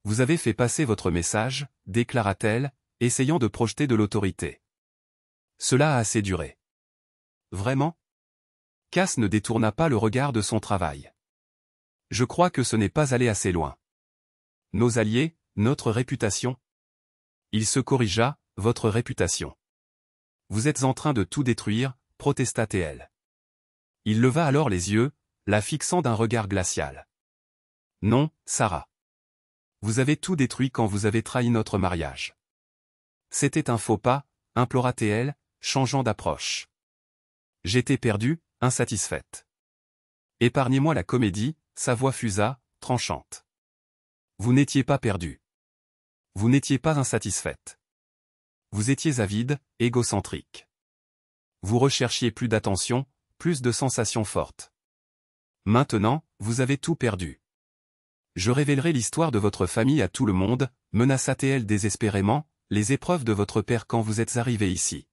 Vous avez fait passer votre message, déclara-t-elle, essayant de projeter de l'autorité. Cela a assez duré. Vraiment? Cass ne détourna pas le regard de son travail. Je crois que ce n'est pas allé assez loin. Nos alliés, notre réputation. Il se corrigea, votre réputation. Vous êtes en train de tout détruire, protesta-t-elle. Il leva alors les yeux, la fixant d'un regard glacial. Non, Sarah. Vous avez tout détruit quand vous avez trahi notre mariage. C'était un faux pas, implora-t-elle, changeant d'approche. J'étais perdue, insatisfaite. Épargnez-moi la comédie, sa voix fusa, tranchante. Vous n'étiez pas perdue. Vous n'étiez pas insatisfaite. Vous étiez avide, égocentrique. Vous recherchiez plus d'attention, plus de sensations fortes. Maintenant, vous avez tout perdu. Je révélerai l'histoire de votre famille à tout le monde, menaça-t-elle désespérément, les épreuves de votre père quand vous êtes arrivé ici.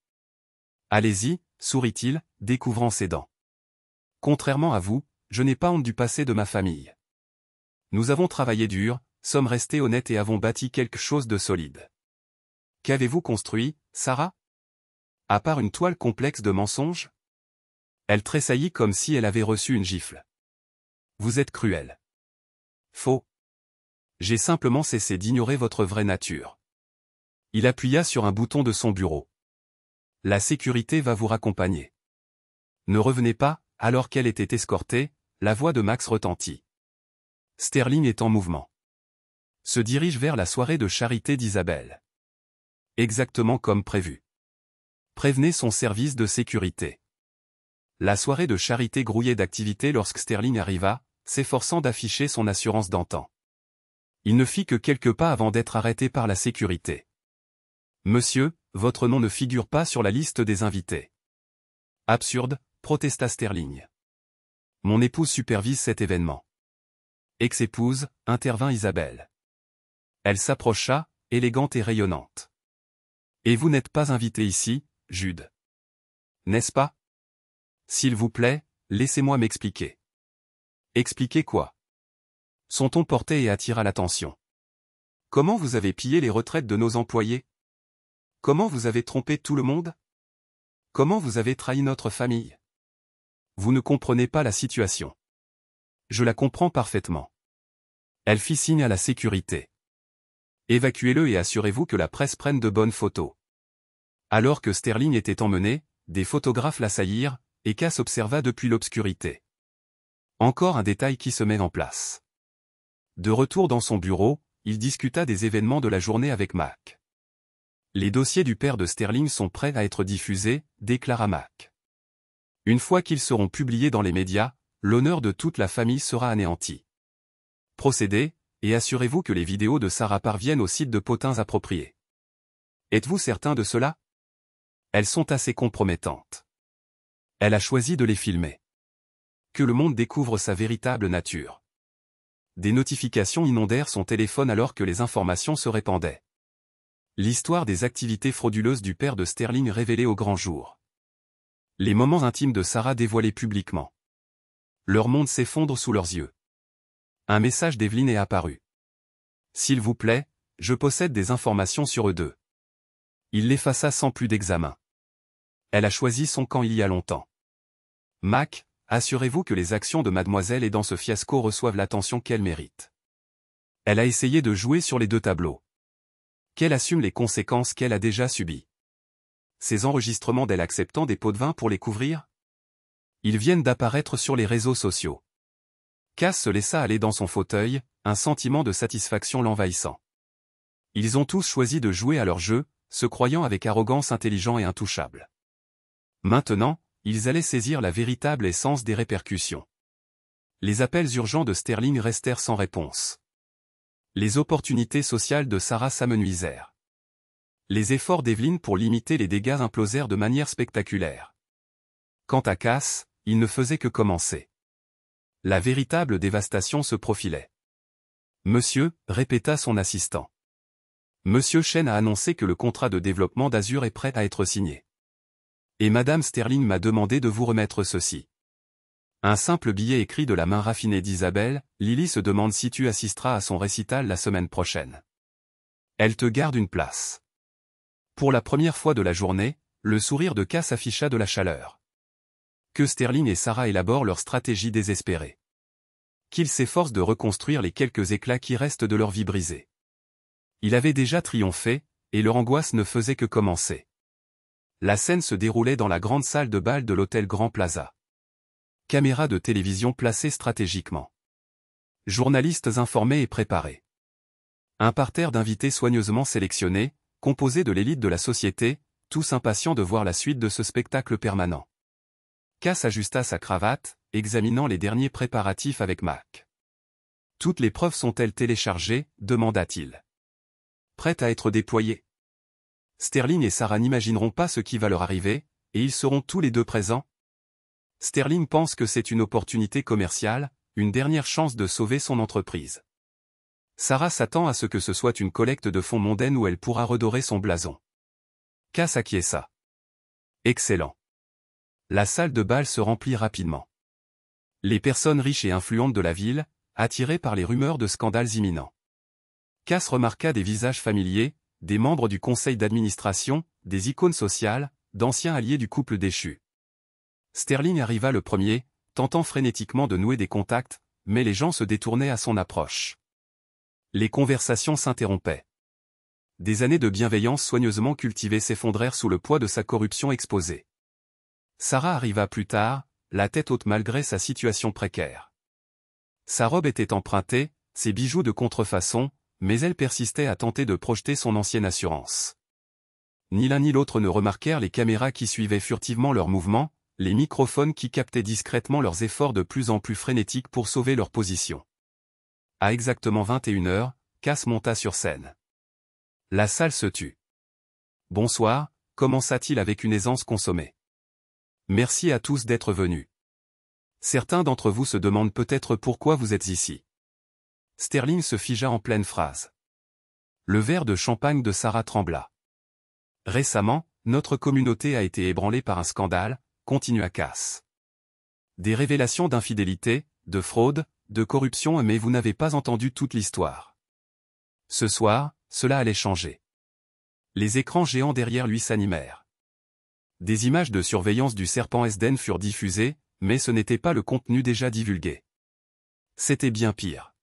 Allez-y, sourit-il, découvrant ses dents. Contrairement à vous, je n'ai pas honte du passé de ma famille. Nous avons travaillé dur, sommes restés honnêtes et avons bâti quelque chose de solide. Qu'avez-vous construit, Sarah? À part une toile complexe de mensonges? Elle tressaillit comme si elle avait reçu une gifle. Vous êtes cruel. Faux. J'ai simplement cessé d'ignorer votre vraie nature. Il appuya sur un bouton de son bureau. La sécurité va vous raccompagner. Ne revenez pas, alors qu'elle était escortée, la voix de Max retentit. Sterling est en mouvement. Se dirige vers la soirée de charité d'Isabelle. Exactement comme prévu. Prévenez son service de sécurité. La soirée de charité grouillait d'activité lorsque Sterling arriva, s'efforçant d'afficher son assurance d'antan. Il ne fit que quelques pas avant d'être arrêté par la sécurité. Monsieur, votre nom ne figure pas sur la liste des invités. Absurde, protesta Sterling. Mon épouse supervise cet événement. Ex-épouse, intervint Isabelle. Elle s'approcha, élégante et rayonnante. Et vous n'êtes pas invité ici, Jude. N'est-ce pas? S'il vous plaît, laissez-moi m'expliquer. Expliquez quoi? Son ton portait et attira l'attention. Comment vous avez pillé les retraites de nos employés? Comment vous avez trompé tout le monde? Comment vous avez trahi notre famille? Vous ne comprenez pas la situation. Je la comprends parfaitement. Elle fit signe à la sécurité. Évacuez-le et assurez-vous que la presse prenne de bonnes photos. Alors que Sterling était emmené, des photographes l'assaillirent, et Cass observa depuis l'obscurité. Encore un détail qui se met en place. De retour dans son bureau, il discuta des événements de la journée avec Mac. Les dossiers du père de Sterling sont prêts à être diffusés, déclara Mac. Une fois qu'ils seront publiés dans les médias, l'honneur de toute la famille sera anéanti. Procédez, et assurez-vous que les vidéos de Sarah parviennent au site de potins appropriés. Êtes-vous certain de cela? Elles sont assez compromettantes. Elle a choisi de les filmer. Que le monde découvre sa véritable nature. Des notifications inondèrent son téléphone alors que les informations se répandaient. L'histoire des activités frauduleuses du père de Sterling révélée au grand jour. Les moments intimes de Sarah dévoilés publiquement. Leur monde s'effondre sous leurs yeux. Un message d'Evelyn est apparu. S'il vous plaît, je possède des informations sur eux deux. Il l'effaça sans plus d'examen. Elle a choisi son camp il y a longtemps. Mac, assurez-vous que les actions de mademoiselle et dans ce fiasco reçoivent l'attention qu'elles méritent. Elle a essayé de jouer sur les deux tableaux. Qu'elle assume les conséquences qu'elle a déjà subies. Ces enregistrements d'elle acceptant des pots de vin pour les couvrir? Ils viennent d'apparaître sur les réseaux sociaux. Cass se laissa aller dans son fauteuil, un sentiment de satisfaction l'envahissant. Ils ont tous choisi de jouer à leur jeu, se croyant avec arrogance intelligents et intouchables. Maintenant, ils allaient saisir la véritable essence des répercussions. Les appels urgents de Sterling restèrent sans réponse. Les opportunités sociales de Sarah s'amenuisèrent. Les efforts d'Evelyn pour limiter les dégâts implosèrent de manière spectaculaire. Quant à Cass, il ne faisait que commencer. La véritable dévastation se profilait. Monsieur, répéta son assistant. Monsieur Chen a annoncé que le contrat de développement d'Azur est prêt à être signé. Et Madame Sterling m'a demandé de vous remettre ceci. Un simple billet écrit de la main raffinée d'Isabelle, Lily se demande si tu assisteras à son récital la semaine prochaine. Elle te garde une place. Pour la première fois de la journée, le sourire de Cass afficha de la chaleur. Que Sterling et Sarah élaborent leur stratégie désespérée. Qu'ils s'efforcent de reconstruire les quelques éclats qui restent de leur vie brisée. Il avait déjà triomphé, et leur angoisse ne faisait que commencer. La scène se déroulait dans la grande salle de bal de l'hôtel Grand Plaza. Caméras de télévision placées stratégiquement. Journalistes informés et préparés. Un parterre d'invités soigneusement sélectionnés, composé de l'élite de la société, tous impatients de voir la suite de ce spectacle permanent. Cass ajusta sa cravate, examinant les derniers préparatifs avec Mac. « Toutes les preuves sont-elles téléchargées ?» demanda-t-il. « Prêtes à être déployées ?» Sterling et Sarah n'imagineront pas ce qui va leur arriver, et ils seront tous les deux présents. Sterling pense que c'est une opportunité commerciale, une dernière chance de sauver son entreprise. Sarah s'attend à ce que ce soit une collecte de fonds mondaine où elle pourra redorer son blason. Cass acquiesça. Excellent. La salle de bal se remplit rapidement. Les personnes riches et influentes de la ville, attirées par les rumeurs de scandales imminents. Cass remarqua des visages familiers, des membres du conseil d'administration, des icônes sociales, d'anciens alliés du couple déchu. Sterling arriva le premier, tentant frénétiquement de nouer des contacts, mais les gens se détournaient à son approche. Les conversations s'interrompaient. Des années de bienveillance soigneusement cultivée s'effondrèrent sous le poids de sa corruption exposée. Sarah arriva plus tard, la tête haute malgré sa situation précaire. Sa robe était empruntée, ses bijoux de contrefaçon, mais elle persistait à tenter de projeter son ancienne assurance. Ni l'un ni l'autre ne remarquèrent les caméras qui suivaient furtivement leurs mouvements, les microphones qui captaient discrètement leurs efforts de plus en plus frénétiques pour sauver leur position. À exactement 21h, Cass monta sur scène. La salle se tut. « Bonsoir », commença-t-il avec une aisance consommée. « Merci à tous d'être venus. Certains d'entre vous se demandent peut-être pourquoi vous êtes ici. » Sterling se figea en pleine phrase. Le verre de champagne de Sarah trembla. « Récemment, notre communauté a été ébranlée par un scandale, » continua Cass. Des révélations d'infidélité, de fraude, de corruption, mais vous n'avez pas entendu toute l'histoire. Ce soir, cela allait changer. Les écrans géants derrière lui s'animèrent. Des images de surveillance du serpent Esden furent diffusées, mais ce n'était pas le contenu déjà divulgué. C'était bien pire.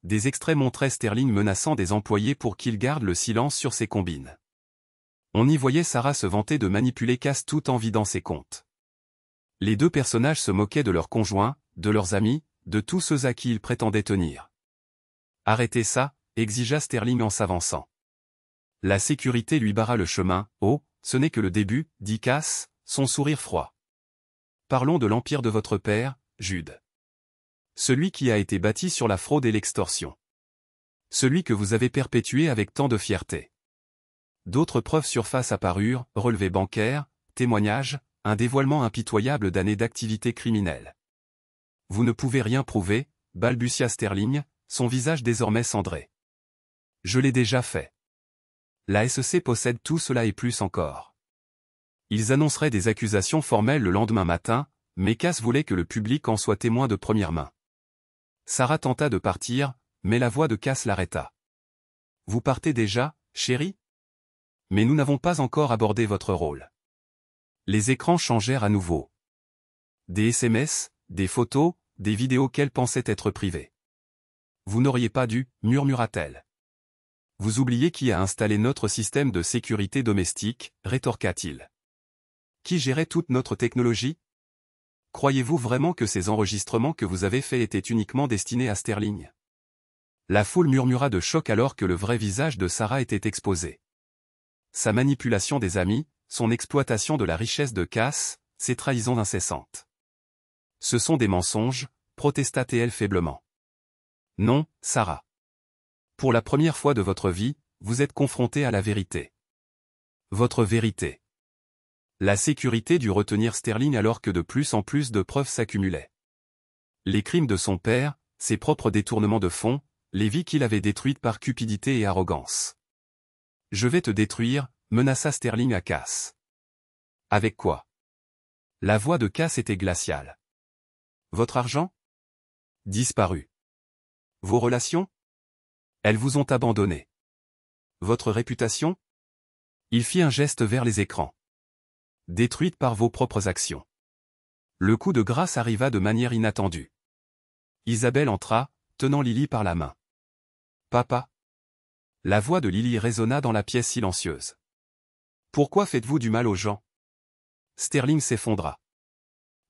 Des extraits montraient Sterling menaçant des employés pour qu'ils gardent le silence sur ses combines. On y voyait Sarah se vanter de manipuler Cass tout en vidant ses comptes. Les deux personnages se moquaient de leurs conjoints, de leurs amis, de tous ceux à qui ils prétendaient tenir. « Arrêtez ça », exigea Sterling en s'avançant. La sécurité lui barra le chemin. « Oh, ce n'est que le début », dit Cass, son sourire froid. « Parlons de l'empire de votre père, Jude. Celui qui a été bâti sur la fraude et l'extorsion. Celui que vous avez perpétué avec tant de fierté. » D'autres preuves surface apparurent, relevés bancaires, témoignages, un dévoilement impitoyable d'années d'activité criminelle. « Vous ne pouvez rien prouver », balbutia Sterling, son visage désormais cendré. « Je l'ai déjà fait. La SEC possède tout cela et plus encore. » Ils annonceraient des accusations formelles le lendemain matin, mais Cass voulait que le public en soit témoin de première main. Sarah tenta de partir, mais la voix de Cass l'arrêta. « Vous partez déjà, chérie ? Mais nous n'avons pas encore abordé votre rôle. » Les écrans changèrent à nouveau. Des SMS, des photos, des vidéos qu'elle pensait être privées. « Vous n'auriez pas dû, » murmura-t-elle. « Vous oubliez qui a installé notre système de sécurité domestique, » rétorqua-t-il. « Qui gérait toute notre technologie ? Croyez-vous vraiment que ces enregistrements que vous avez faits étaient uniquement destinés à Sterling ? » La foule murmura de choc alors que le vrai visage de Sarah était exposé. Sa manipulation des amis, son exploitation de la richesse de Cass, ses trahisons incessantes. « Ce sont des mensonges », protesta-t-elle faiblement. « Non, Sarah. Pour la première fois de votre vie, vous êtes confrontée à la vérité. Votre vérité. » La sécurité dut retenir Sterling alors que de plus en plus de preuves s'accumulaient. Les crimes de son père, ses propres détournements de fonds, les vies qu'il avait détruites par cupidité et arrogance. « Je vais te détruire », menaça Sterling à Cass. « Avec quoi ?» La voix de Cass était glaciale. Votre argent? Disparu. Vos relations? Elles vous ont abandonné. Votre réputation? Il fit un geste vers les écrans. Détruite par vos propres actions. Le coup de grâce arriva de manière inattendue. Isabelle entra, tenant Lily par la main. Papa? La voix de Lily résonna dans la pièce silencieuse. Pourquoi faites-vous du mal aux gens? Sterling s'effondra.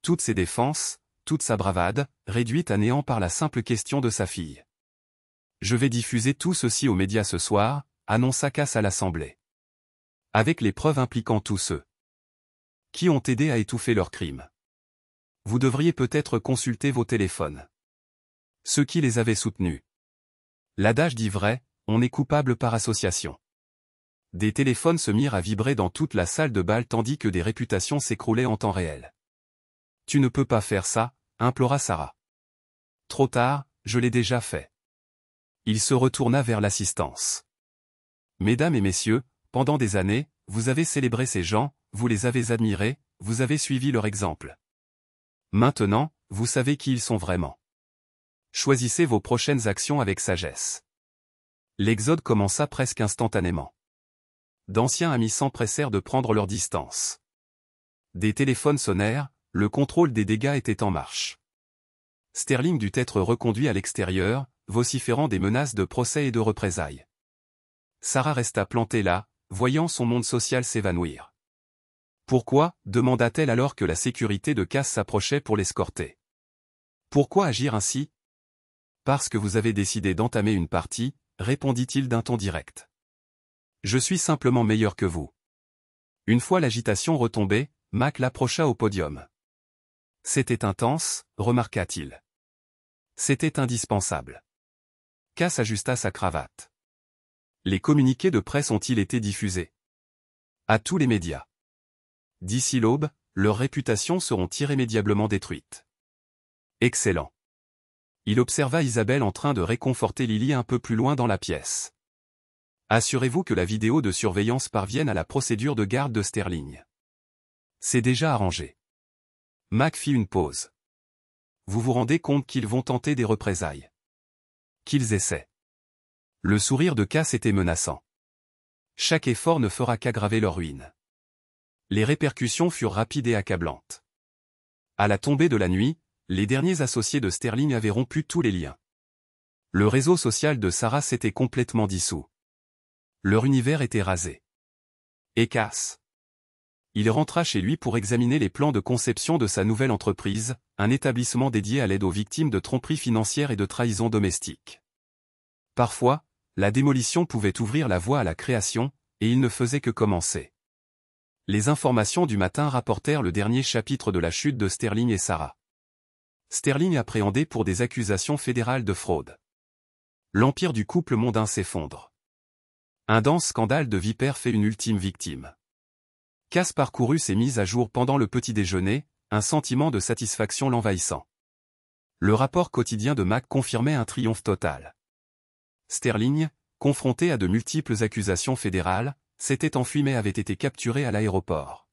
Toutes ses défenses, toute sa bravade, réduite à néant par la simple question de sa fille. Je vais diffuser tout ceci aux médias ce soir, annonça Cass à l'Assemblée. Avec les preuves impliquant tous ceux qui ont aidé à étouffer leurs crimes. Vous devriez peut-être consulter vos téléphones. Ceux qui les avaient soutenus. L'adage dit vrai, on est coupable par association. Des téléphones se mirent à vibrer dans toute la salle de bal tandis que des réputations s'écroulaient en temps réel. Tu ne peux pas faire ça, implora Sarah. Trop tard, je l'ai déjà fait. Il se retourna vers l'assistance. Mesdames et messieurs, pendant des années, vous avez célébré ces gens, vous les avez admirés, vous avez suivi leur exemple. Maintenant, vous savez qui ils sont vraiment. Choisissez vos prochaines actions avec sagesse. L'exode commença presque instantanément. D'anciens amis s'empressèrent de prendre leur distance. Des téléphones sonnèrent, le contrôle des dégâts était en marche. Sterling dut être reconduit à l'extérieur, vociférant des menaces de procès et de représailles. Sarah resta plantée là, voyant son monde social s'évanouir. Pourquoi, demanda-t-elle alors que la sécurité de Cass s'approchait pour l'escorter. Pourquoi agir ainsi? Parce que vous avez décidé d'entamer une partie, répondit-il d'un ton direct. Je suis simplement meilleur que vous. Une fois l'agitation retombée, Mac l'approcha au podium. C'était intense, remarqua-t-il. C'était indispensable. Cass ajusta sa cravate. Les communiqués de presse ont-ils été diffusés? À tous les médias. D'ici l'aube, leurs réputations seront irrémédiablement détruites. Excellent. Il observa Isabelle en train de réconforter Lily un peu plus loin dans la pièce. Assurez-vous que la vidéo de surveillance parvienne à la procédure de garde de Sterling. C'est déjà arrangé. Mac fit une pause. Vous vous rendez compte qu'ils vont tenter des représailles? Qu'ils essaient. Le sourire de Cass était menaçant. Chaque effort ne fera qu'aggraver leur ruine. Les répercussions furent rapides et accablantes. À la tombée de la nuit, les derniers associés de Sterling avaient rompu tous les liens. Le réseau social de Sarah s'était complètement dissous. Leur univers était rasé. Et Cass. Il rentra chez lui pour examiner les plans de conception de sa nouvelle entreprise, un établissement dédié à l'aide aux victimes de tromperies financières et de trahison domestique. Parfois, la démolition pouvait ouvrir la voie à la création, et il ne faisait que commencer. Les informations du matin rapportèrent le dernier chapitre de la chute de Sterling et Sarah. Sterling appréhendé pour des accusations fédérales de fraude. L'empire du couple mondain s'effondre. Un dense scandale de vipères fait une ultime victime. Cass parcourut ses mises à jour pendant le petit déjeuner, un sentiment de satisfaction l'envahissant. Le rapport quotidien de Mac confirmait un triomphe total. Sterling, confronté à de multiples accusations fédérales, s'était enfui mais avait été capturé à l'aéroport.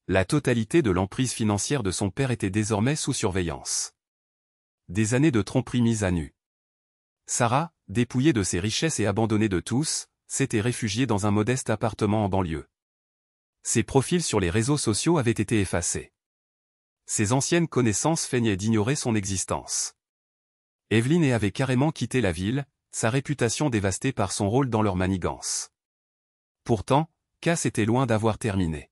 La totalité de l'emprise financière de son père était désormais sous surveillance. Des années de tromperie mises à nu. Sarah, dépouillée de ses richesses et abandonnée de tous, s'était réfugiée dans un modeste appartement en banlieue. Ses profils sur les réseaux sociaux avaient été effacés. Ses anciennes connaissances feignaient d'ignorer son existence. Evelyn avait carrément quitté la ville, sa réputation dévastée par son rôle dans leur manigance. Pourtant, Cass était loin d'avoir terminé.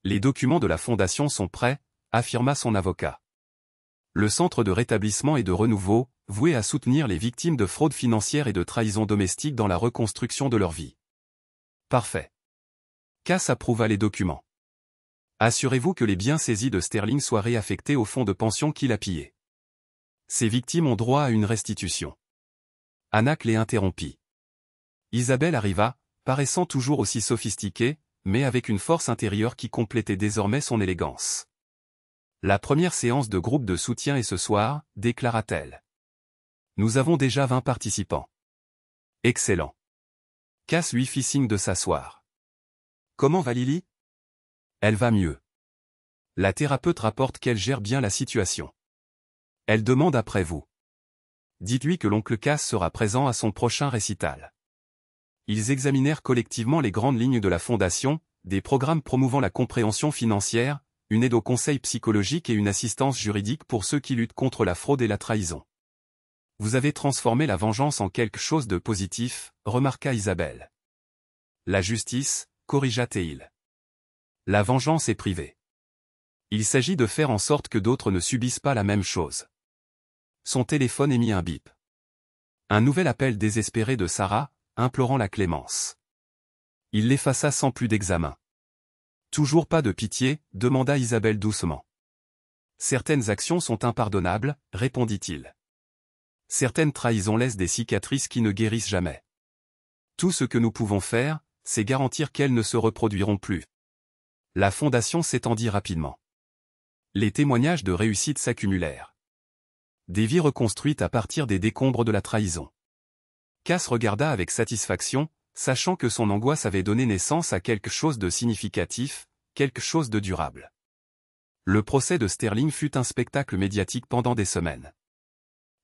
Les documents de la fondation sont prêts, affirma son avocat. Le centre de rétablissement et de renouveau, voué à soutenir les victimes de fraude financière et de trahison domestique dans la reconstruction de leur vie. Parfait. Cass approuva les documents. Assurez-vous que les biens saisis de Sterling soient réaffectés au fonds de pension qu'il a pillé. Ces victimes ont droit à une restitution. Anak les interrompit. Isabelle arriva, paraissant toujours aussi sophistiquée, mais avec une force intérieure qui complétait désormais son élégance. La première séance de groupe de soutien est ce soir, déclara-t-elle. Nous avons déjà 20 participants. Excellent. Cass lui fit signe de s'asseoir. Comment va Lily? Elle va mieux. La thérapeute rapporte qu'elle gère bien la situation. Elle demande après vous. Dites-lui que l'oncle Cass sera présent à son prochain récital. Ils examinèrent collectivement les grandes lignes de la fondation, des programmes promouvant la compréhension financière, une aide au conseil psychologique et une assistance juridique pour ceux qui luttent contre la fraude et la trahison. Vous avez transformé la vengeance en quelque chose de positif, remarqua Isabelle. La justice, corrigea Théil. La vengeance est privée. Il s'agit de faire en sorte que d'autres ne subissent pas la même chose. Son téléphone émit un bip. Un nouvel appel désespéré de Sarah, implorant la clémence. Il l'effaça sans plus d'examen. Toujours pas de pitié, demanda Isabelle doucement. Certaines actions sont impardonnables, répondit-il. Certaines trahisons laissent des cicatrices qui ne guérissent jamais. Tout ce que nous pouvons faire, c'est garantir qu'elles ne se reproduiront plus. La fondation s'étendit rapidement. Les témoignages de réussite s'accumulèrent. Des vies reconstruites à partir des décombres de la trahison. Cass regarda avec satisfaction, sachant que son angoisse avait donné naissance à quelque chose de significatif, quelque chose de durable. Le procès de Sterling fut un spectacle médiatique pendant des semaines.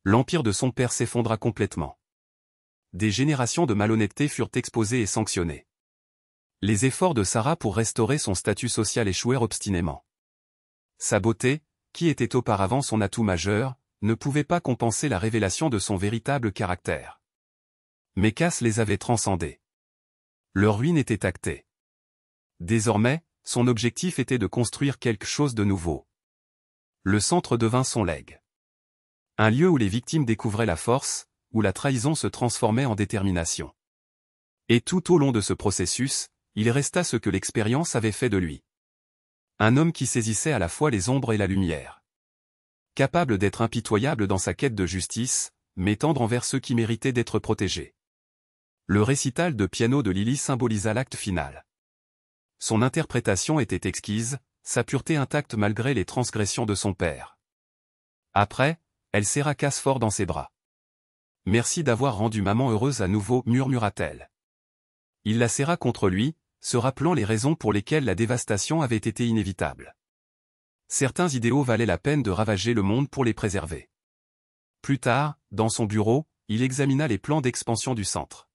L'empire de son père s'effondra complètement. Des générations de malhonnêteté furent exposées et sanctionnées. Les efforts de Sarah pour restaurer son statut social échouèrent obstinément. Sa beauté, qui était auparavant son atout majeur, ne pouvait pas compenser la révélation de son véritable caractère. Mais Cass les avait transcendés. Leur ruine était actée. Désormais, son objectif était de construire quelque chose de nouveau. Le centre devint son legs. Un lieu où les victimes découvraient la force, où la trahison se transformait en détermination. Et tout au long de ce processus, il resta ce que l'expérience avait fait de lui. Un homme qui saisissait à la fois les ombres et la lumière. Capable d'être impitoyable dans sa quête de justice, mais tendre envers ceux qui méritaient d'être protégés. Le récital de piano de Lily symbolisa l'acte final. Son interprétation était exquise, sa pureté intacte malgré les transgressions de son père. Après, elle serra Cass fort dans ses bras. « Merci d'avoir rendu maman heureuse à nouveau » murmura-t-elle. Il la serra contre lui, se rappelant les raisons pour lesquelles la dévastation avait été inévitable. Certains idéaux valaient la peine de ravager le monde pour les préserver. Plus tard, dans son bureau, il examina les plans d'expansion du centre.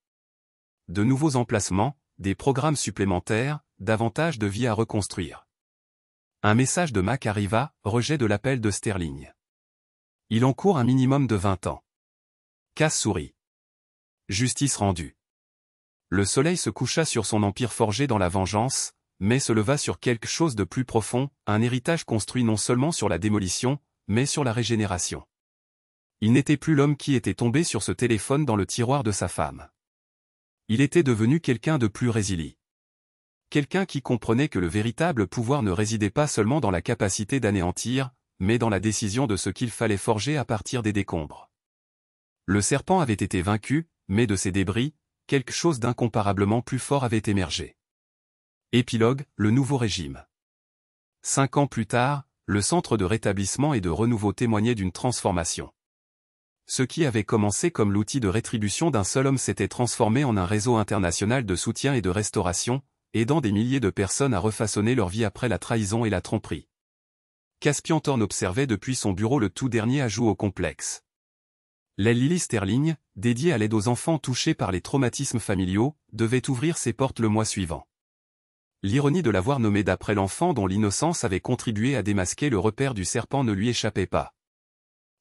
De nouveaux emplacements, des programmes supplémentaires, davantage de vies à reconstruire. Un message de Mac arriva, rejet de l'appel de Sterling. Il encourt un minimum de 20 ans. Cass sourit. Justice rendue. Le soleil se coucha sur son empire forgé dans la vengeance, mais se leva sur quelque chose de plus profond, un héritage construit non seulement sur la démolition, mais sur la régénération. Il n'était plus l'homme qui était tombé sur ce téléphone dans le tiroir de sa femme. Il était devenu quelqu'un de plus résilient. Quelqu'un qui comprenait que le véritable pouvoir ne résidait pas seulement dans la capacité d'anéantir, mais dans la décision de ce qu'il fallait forger à partir des décombres. Le serpent avait été vaincu, mais de ses débris, quelque chose d'incomparablement plus fort avait émergé. Épilogue, le nouveau régime. 5 ans plus tard, le centre de rétablissement et de renouveau témoignait d'une transformation. Ce qui avait commencé comme l'outil de rétribution d'un seul homme s'était transformé en un réseau international de soutien et de restauration, aidant des milliers de personnes à refaçonner leur vie après la trahison et la tromperie. Caspian Thorne observait depuis son bureau le tout dernier ajout au complexe. L'aile Lily Sterling, dédiée à l'aide aux enfants touchés par les traumatismes familiaux, devait ouvrir ses portes le mois suivant. L'ironie de l'avoir nommé d'après l'enfant dont l'innocence avait contribué à démasquer le repère du serpent ne lui échappait pas.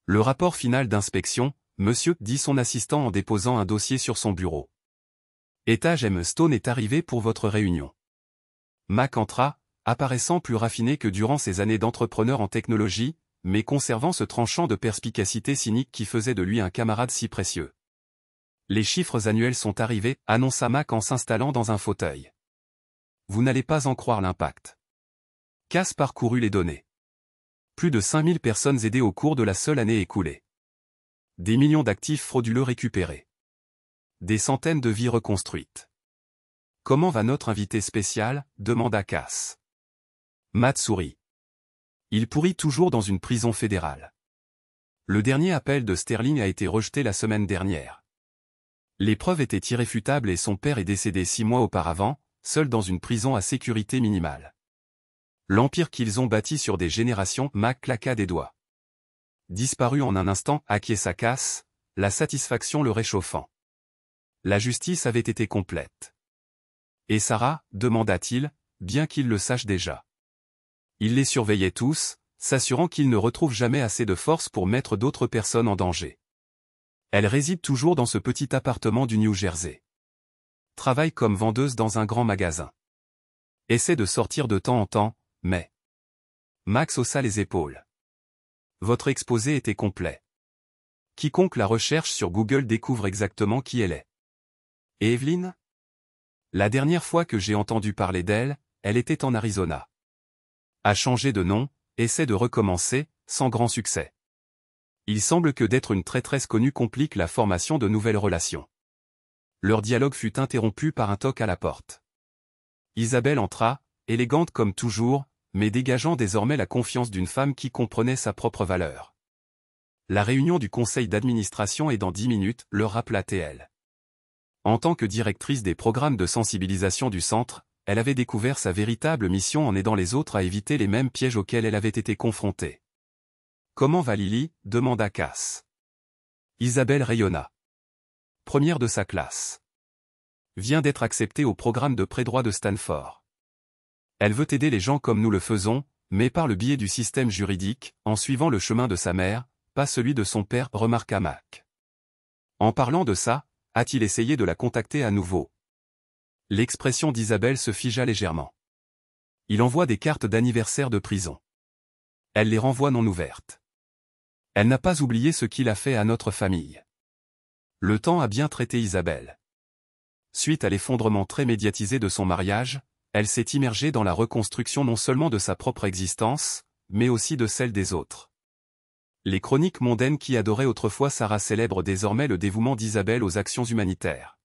Le rapport final d'inspection, monsieur, dit son assistant en déposant un dossier sur son bureau. Étage M. Stone est arrivé pour votre réunion. Mac entra, apparaissant plus raffiné que durant ses années d'entrepreneur en technologie, mais conservant ce tranchant de perspicacité cynique qui faisait de lui un camarade si précieux. Les chiffres annuels sont arrivés, annonça Mac en s'installant dans un fauteuil. Vous n'allez pas en croire l'impact. Cass parcourut les données. Plus de 5000 personnes aidées au cours de la seule année écoulée. Des millions d'actifs frauduleux récupérés. Des centaines de vies reconstruites. Comment va notre invité spécial, demanda Cass. Matt sourit. Il pourrit toujours dans une prison fédérale. Le dernier appel de Sterling a été rejeté la semaine dernière. Les preuves étaient irréfutables et son père est décédé 6 mois auparavant, seul dans une prison à sécurité minimale. L'empire qu'ils ont bâti sur des générations, Mac claqua des doigts. disparu en un instant, acquiesça Cass, la satisfaction le réchauffant. La justice avait été complète. Et Sarah, demanda-t-il, bien qu'il le sache déjà. Il les surveillait tous, s'assurant qu'ils ne retrouvent jamais assez de force pour mettre d'autres personnes en danger. Elle réside toujours dans ce petit appartement du New Jersey. Travaille comme vendeuse dans un grand magasin. Essaie de sortir de temps en temps, mais... Max haussa les épaules. Votre exposé était complet. Quiconque la recherche sur Google découvre exactement qui elle est. Et Evelyn? La dernière fois que j'ai entendu parler d'elle, elle était en Arizona. A changé de nom, essaie de recommencer, sans grand succès. Il semble que d'être une traîtresse connue complique la formation de nouvelles relations. Leur dialogue fut interrompu par un toc à la porte. Isabelle entra, élégante comme toujours, mais dégageant désormais la confiance d'une femme qui comprenait sa propre valeur. La réunion du conseil d'administration est dans 10 minutes, leur rappela TL. En tant que directrice des programmes de sensibilisation du centre, elle avait découvert sa véritable mission en aidant les autres à éviter les mêmes pièges auxquels elle avait été confrontée. « Comment va Lily » demanda Cass. Isabelle rayonna. Première de sa classe. Vient d'être acceptée au programme de pré-droit de Stanford. Elle veut aider les gens comme nous le faisons, mais par le biais du système juridique, en suivant le chemin de sa mère, pas celui de son père, remarqua Mac. En parlant de ça, a-t-il essayé de la contacter à nouveau? L'expression d'Isabelle se figea légèrement. Il envoie des cartes d'anniversaire de prison. Elle les renvoie non ouvertes. Elle n'a pas oublié ce qu'il a fait à notre famille. Le temps a bien traité Isabelle. Suite à l'effondrement très médiatisé de son mariage, elle s'est immergée dans la reconstruction non seulement de sa propre existence, mais aussi de celle des autres. Les chroniques mondaines qui adoraient autrefois Sarah célèbrent désormais le dévouement d'Isabelle aux actions humanitaires.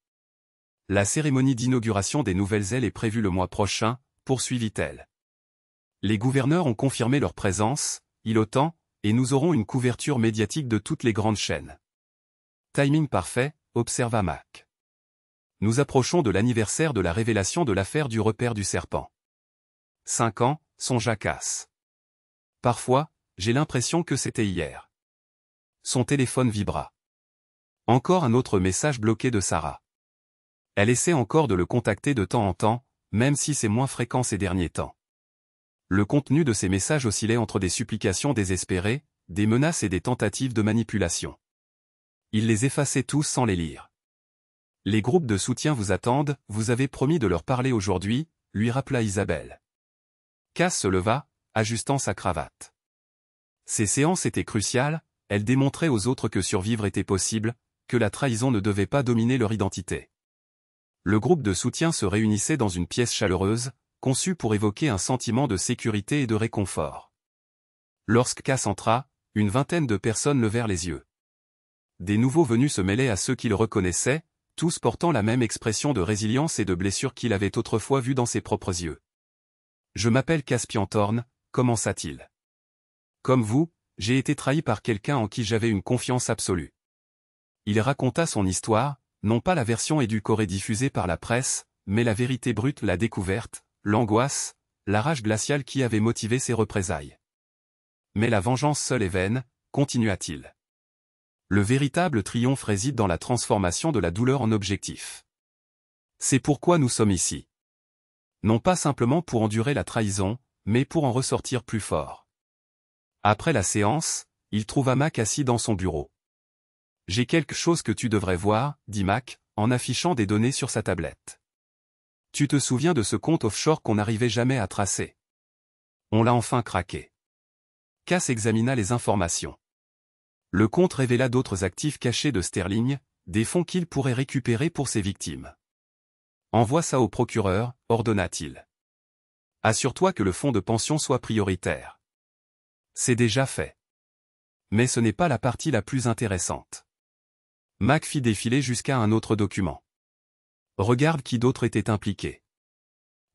La cérémonie d'inauguration des nouvelles ailes est prévue le mois prochain, poursuivit-elle. Les gouverneurs ont confirmé leur présence, il autant, et nous aurons une couverture médiatique de toutes les grandes chaînes. Timing parfait, observa Mac. Nous approchons de l'anniversaire de la révélation de l'affaire du repère du serpent. 5 ans, songea Cass. Parfois, j'ai l'impression que c'était hier. Son téléphone vibra. Encore un autre message bloqué de Sarah. Elle essaie encore de le contacter de temps en temps, même si c'est moins fréquent ces derniers temps. Le contenu de ces messages oscillait entre des supplications désespérées, des menaces et des tentatives de manipulation. Il les effaçait tous sans les lire. Les groupes de soutien vous attendent, vous avez promis de leur parler aujourd'hui, lui rappela Isabelle. Cass se leva, ajustant sa cravate. Ces séances étaient cruciales, elles démontraient aux autres que survivre était possible, que la trahison ne devait pas dominer leur identité. Le groupe de soutien se réunissait dans une pièce chaleureuse, conçue pour évoquer un sentiment de sécurité et de réconfort. Lorsque Cass entra, une vingtaine de personnes levèrent les yeux. Des nouveaux venus se mêlaient à ceux qu'ils reconnaissaient, tous portant la même expression de résilience et de blessure qu'il avait autrefois vue dans ses propres yeux. « Je m'appelle Caspian Thorne », commença-t-il. « Comme vous, j'ai été trahi par quelqu'un en qui j'avais une confiance absolue. » Il raconta son histoire, non pas la version édulcorée diffusée par la presse, mais la vérité brute, la découverte, l'angoisse, la rage glaciale qui avait motivé ses représailles. Mais la vengeance seule est vaine, continua-t-il. Le véritable triomphe réside dans la transformation de la douleur en objectif. C'est pourquoi nous sommes ici. Non pas simplement pour endurer la trahison, mais pour en ressortir plus fort. Après la séance, il trouva Mac assis dans son bureau. « J'ai quelque chose que tu devrais voir, » dit Mac, en affichant des données sur sa tablette. « Tu te souviens de ce compte offshore qu'on n'arrivait jamais à tracer? On l'a enfin craqué. » Cass examina les informations. Le compte révéla d'autres actifs cachés de Sterling, des fonds qu'il pourrait récupérer pour ses victimes. « Envoie ça au procureur, » ordonna-t-il. « Assure-toi que le fonds de pension soit prioritaire. » C'est déjà fait. Mais ce n'est pas la partie la plus intéressante. Mac fit défiler jusqu'à un autre document. Regarde qui d'autres étaient impliqués.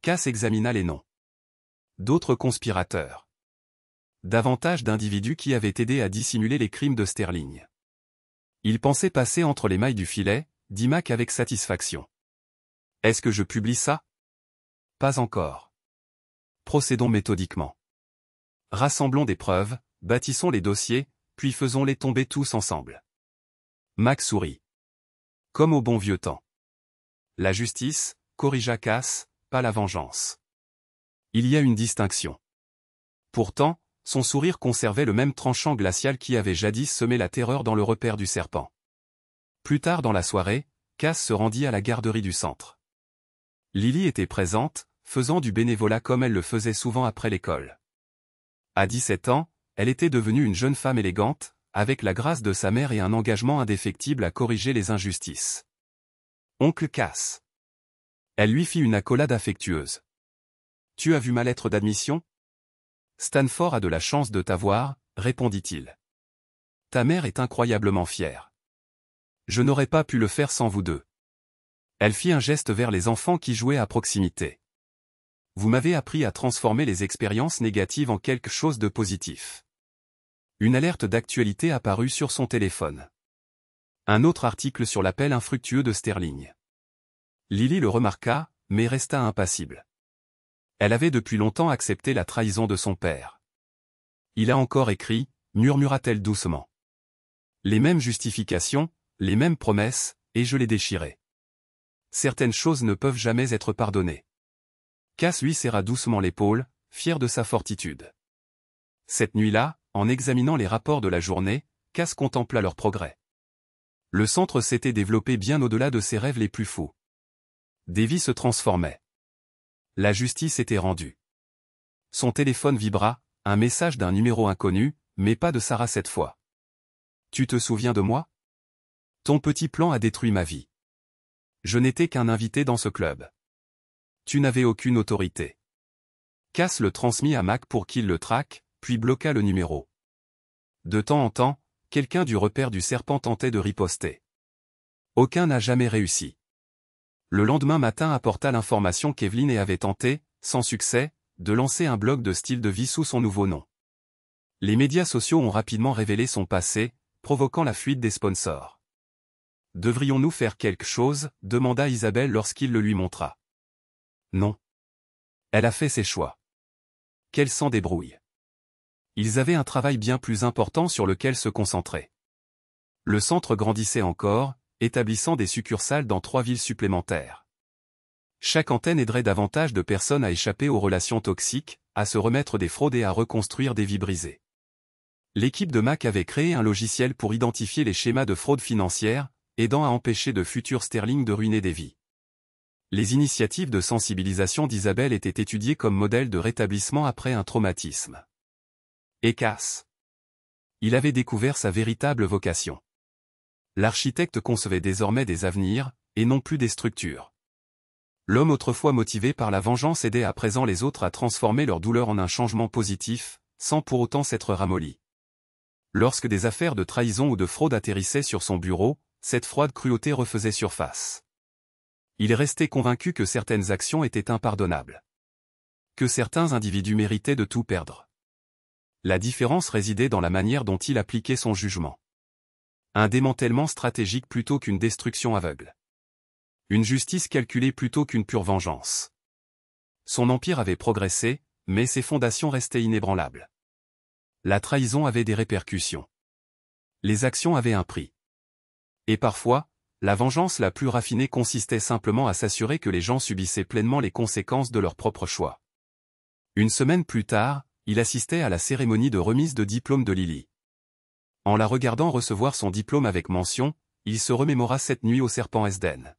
Cass examina les noms. D'autres conspirateurs. Davantage d'individus qui avaient aidé à dissimuler les crimes de Sterling. Il pensait passer entre les mailles du filet, dit Mac avec satisfaction. Est-ce que je publie ça? Pas encore. Procédons méthodiquement. Rassemblons des preuves, bâtissons les dossiers, puis faisons-les tomber tous ensemble. Max sourit. Comme au bon vieux temps. La justice, corrigea Cass, pas la vengeance. Il y a une distinction. Pourtant, son sourire conservait le même tranchant glacial qui avait jadis semé la terreur dans le repère du serpent. Plus tard dans la soirée, Cass se rendit à la garderie du centre. Lily était présente, faisant du bénévolat comme elle le faisait souvent après l'école. À 17 ans, elle était devenue une jeune femme élégante, avec la grâce de sa mère et un engagement indéfectible à corriger les injustices. Oncle Cass. Elle lui fit une accolade affectueuse. Tu as vu ma lettre d'admission? Stanford a de la chance de t'avoir, répondit-il. Ta mère est incroyablement fière. Je n'aurais pas pu le faire sans vous deux. Elle fit un geste vers les enfants qui jouaient à proximité. Vous m'avez appris à transformer les expériences négatives en quelque chose de positif. Une alerte d'actualité apparut sur son téléphone. Un autre article sur l'appel infructueux de Sterling. Lily le remarqua, mais resta impassible. Elle avait depuis longtemps accepté la trahison de son père. Il a encore écrit, murmura-t-elle doucement. Les mêmes justifications, les mêmes promesses, et je les déchirais. Certaines choses ne peuvent jamais être pardonnées. Cass lui serra doucement l'épaule, fier de sa fortitude. Cette nuit-là, en examinant les rapports de la journée, Cass contempla leur progrès. Le centre s'était développé bien au-delà de ses rêves les plus fous. Des vies se transformaient. La justice était rendue. Son téléphone vibra, un message d'un numéro inconnu, mais pas de Sarah cette fois. Tu te souviens de moi? Ton petit plan a détruit ma vie. Je n'étais qu'un invité dans ce club. Tu n'avais aucune autorité. Cass le transmit à Mac pour qu'il le traque, puis bloqua le numéro. De temps en temps, quelqu'un du repère du serpent tentait de riposter. Aucun n'a jamais réussi. Le lendemain matin apporta l'information qu'Evelyn avait tenté, sans succès, de lancer un blog de style de vie sous son nouveau nom. Les médias sociaux ont rapidement révélé son passé, provoquant la fuite des sponsors. Devrions-nous faire quelque chose? Demanda Isabelle lorsqu'il le lui montra. Non. Elle a fait ses choix. Qu'elle s'en débrouille. Ils avaient un travail bien plus important sur lequel se concentrer. Le centre grandissait encore, établissant des succursales dans 3 villes supplémentaires. Chaque antenne aiderait davantage de personnes à échapper aux relations toxiques, à se remettre des fraudes et à reconstruire des vies brisées. L'équipe de Mac avait créé un logiciel pour identifier les schémas de fraude financière, aidant à empêcher de futurs Sterling de ruiner des vies. Les initiatives de sensibilisation d'Isabelle étaient étudiées comme modèle de rétablissement après un traumatisme. Et Cass. Il avait découvert sa véritable vocation. L'architecte concevait désormais des avenirs, et non plus des structures. L'homme autrefois motivé par la vengeance aidait à présent les autres à transformer leur douleur en un changement positif, sans pour autant s'être ramolli. Lorsque des affaires de trahison ou de fraude atterrissaient sur son bureau, cette froide cruauté refaisait surface. Il restait convaincu que certaines actions étaient impardonnables. Que certains individus méritaient de tout perdre. La différence résidait dans la manière dont il appliquait son jugement. Un démantèlement stratégique plutôt qu'une destruction aveugle. Une justice calculée plutôt qu'une pure vengeance. Son empire avait progressé, mais ses fondations restaient inébranlables. La trahison avait des répercussions. Les actions avaient un prix. Et parfois, la vengeance la plus raffinée consistait simplement à s'assurer que les gens subissaient pleinement les conséquences de leurs propres choix. Une semaine plus tard, il assistait à la cérémonie de remise de diplôme de Lily. En la regardant recevoir son diplôme avec mention, il se remémora cette nuit au serpent Esden.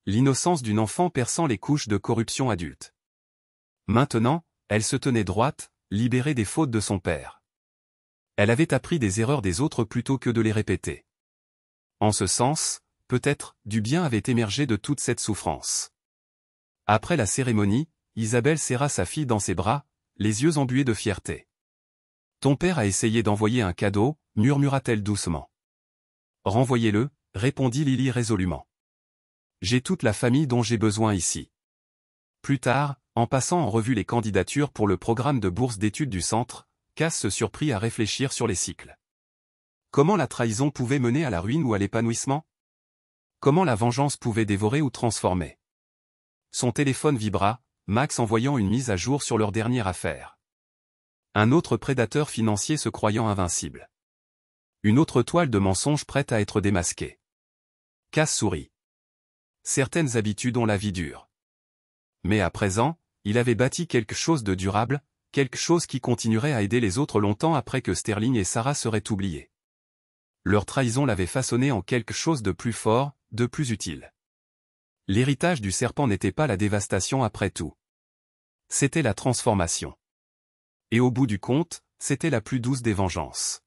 L'innocence d'une enfant perçant les couches de corruption adulte. Maintenant, elle se tenait droite, libérée des fautes de son père. Elle avait appris des erreurs des autres plutôt que de les répéter. En ce sens, peut-être, du bien avait émergé de toute cette souffrance. Après la cérémonie, Isabelle serra sa fille dans ses bras, les yeux embués de fierté. Ton père a essayé d'envoyer un cadeau, murmura-t-elle doucement. Renvoyez-le, répondit Lily résolument. J'ai toute la famille dont j'ai besoin ici. Plus tard, en passant en revue les candidatures pour le programme de bourse d'études du centre, Cass se surprit à réfléchir sur les cycles. Comment la trahison pouvait mener à la ruine ou à l'épanouissement? Comment la vengeance pouvait dévorer ou transformer? Son téléphone vibra, Max envoyant une mise à jour sur leur dernière affaire. Un autre prédateur financier se croyant invincible. Une autre toile de mensonge prête à être démasquée. Cass sourit. Certaines habitudes ont la vie dure. Mais à présent, il avait bâti quelque chose de durable, quelque chose qui continuerait à aider les autres longtemps après que Sterling et Sarah seraient oubliés. Leur trahison l'avait façonné en quelque chose de plus fort, de plus utile. L'héritage du serpent n'était pas la dévastation après tout. C'était la transformation. Et au bout du compte, c'était la plus douce des vengeances.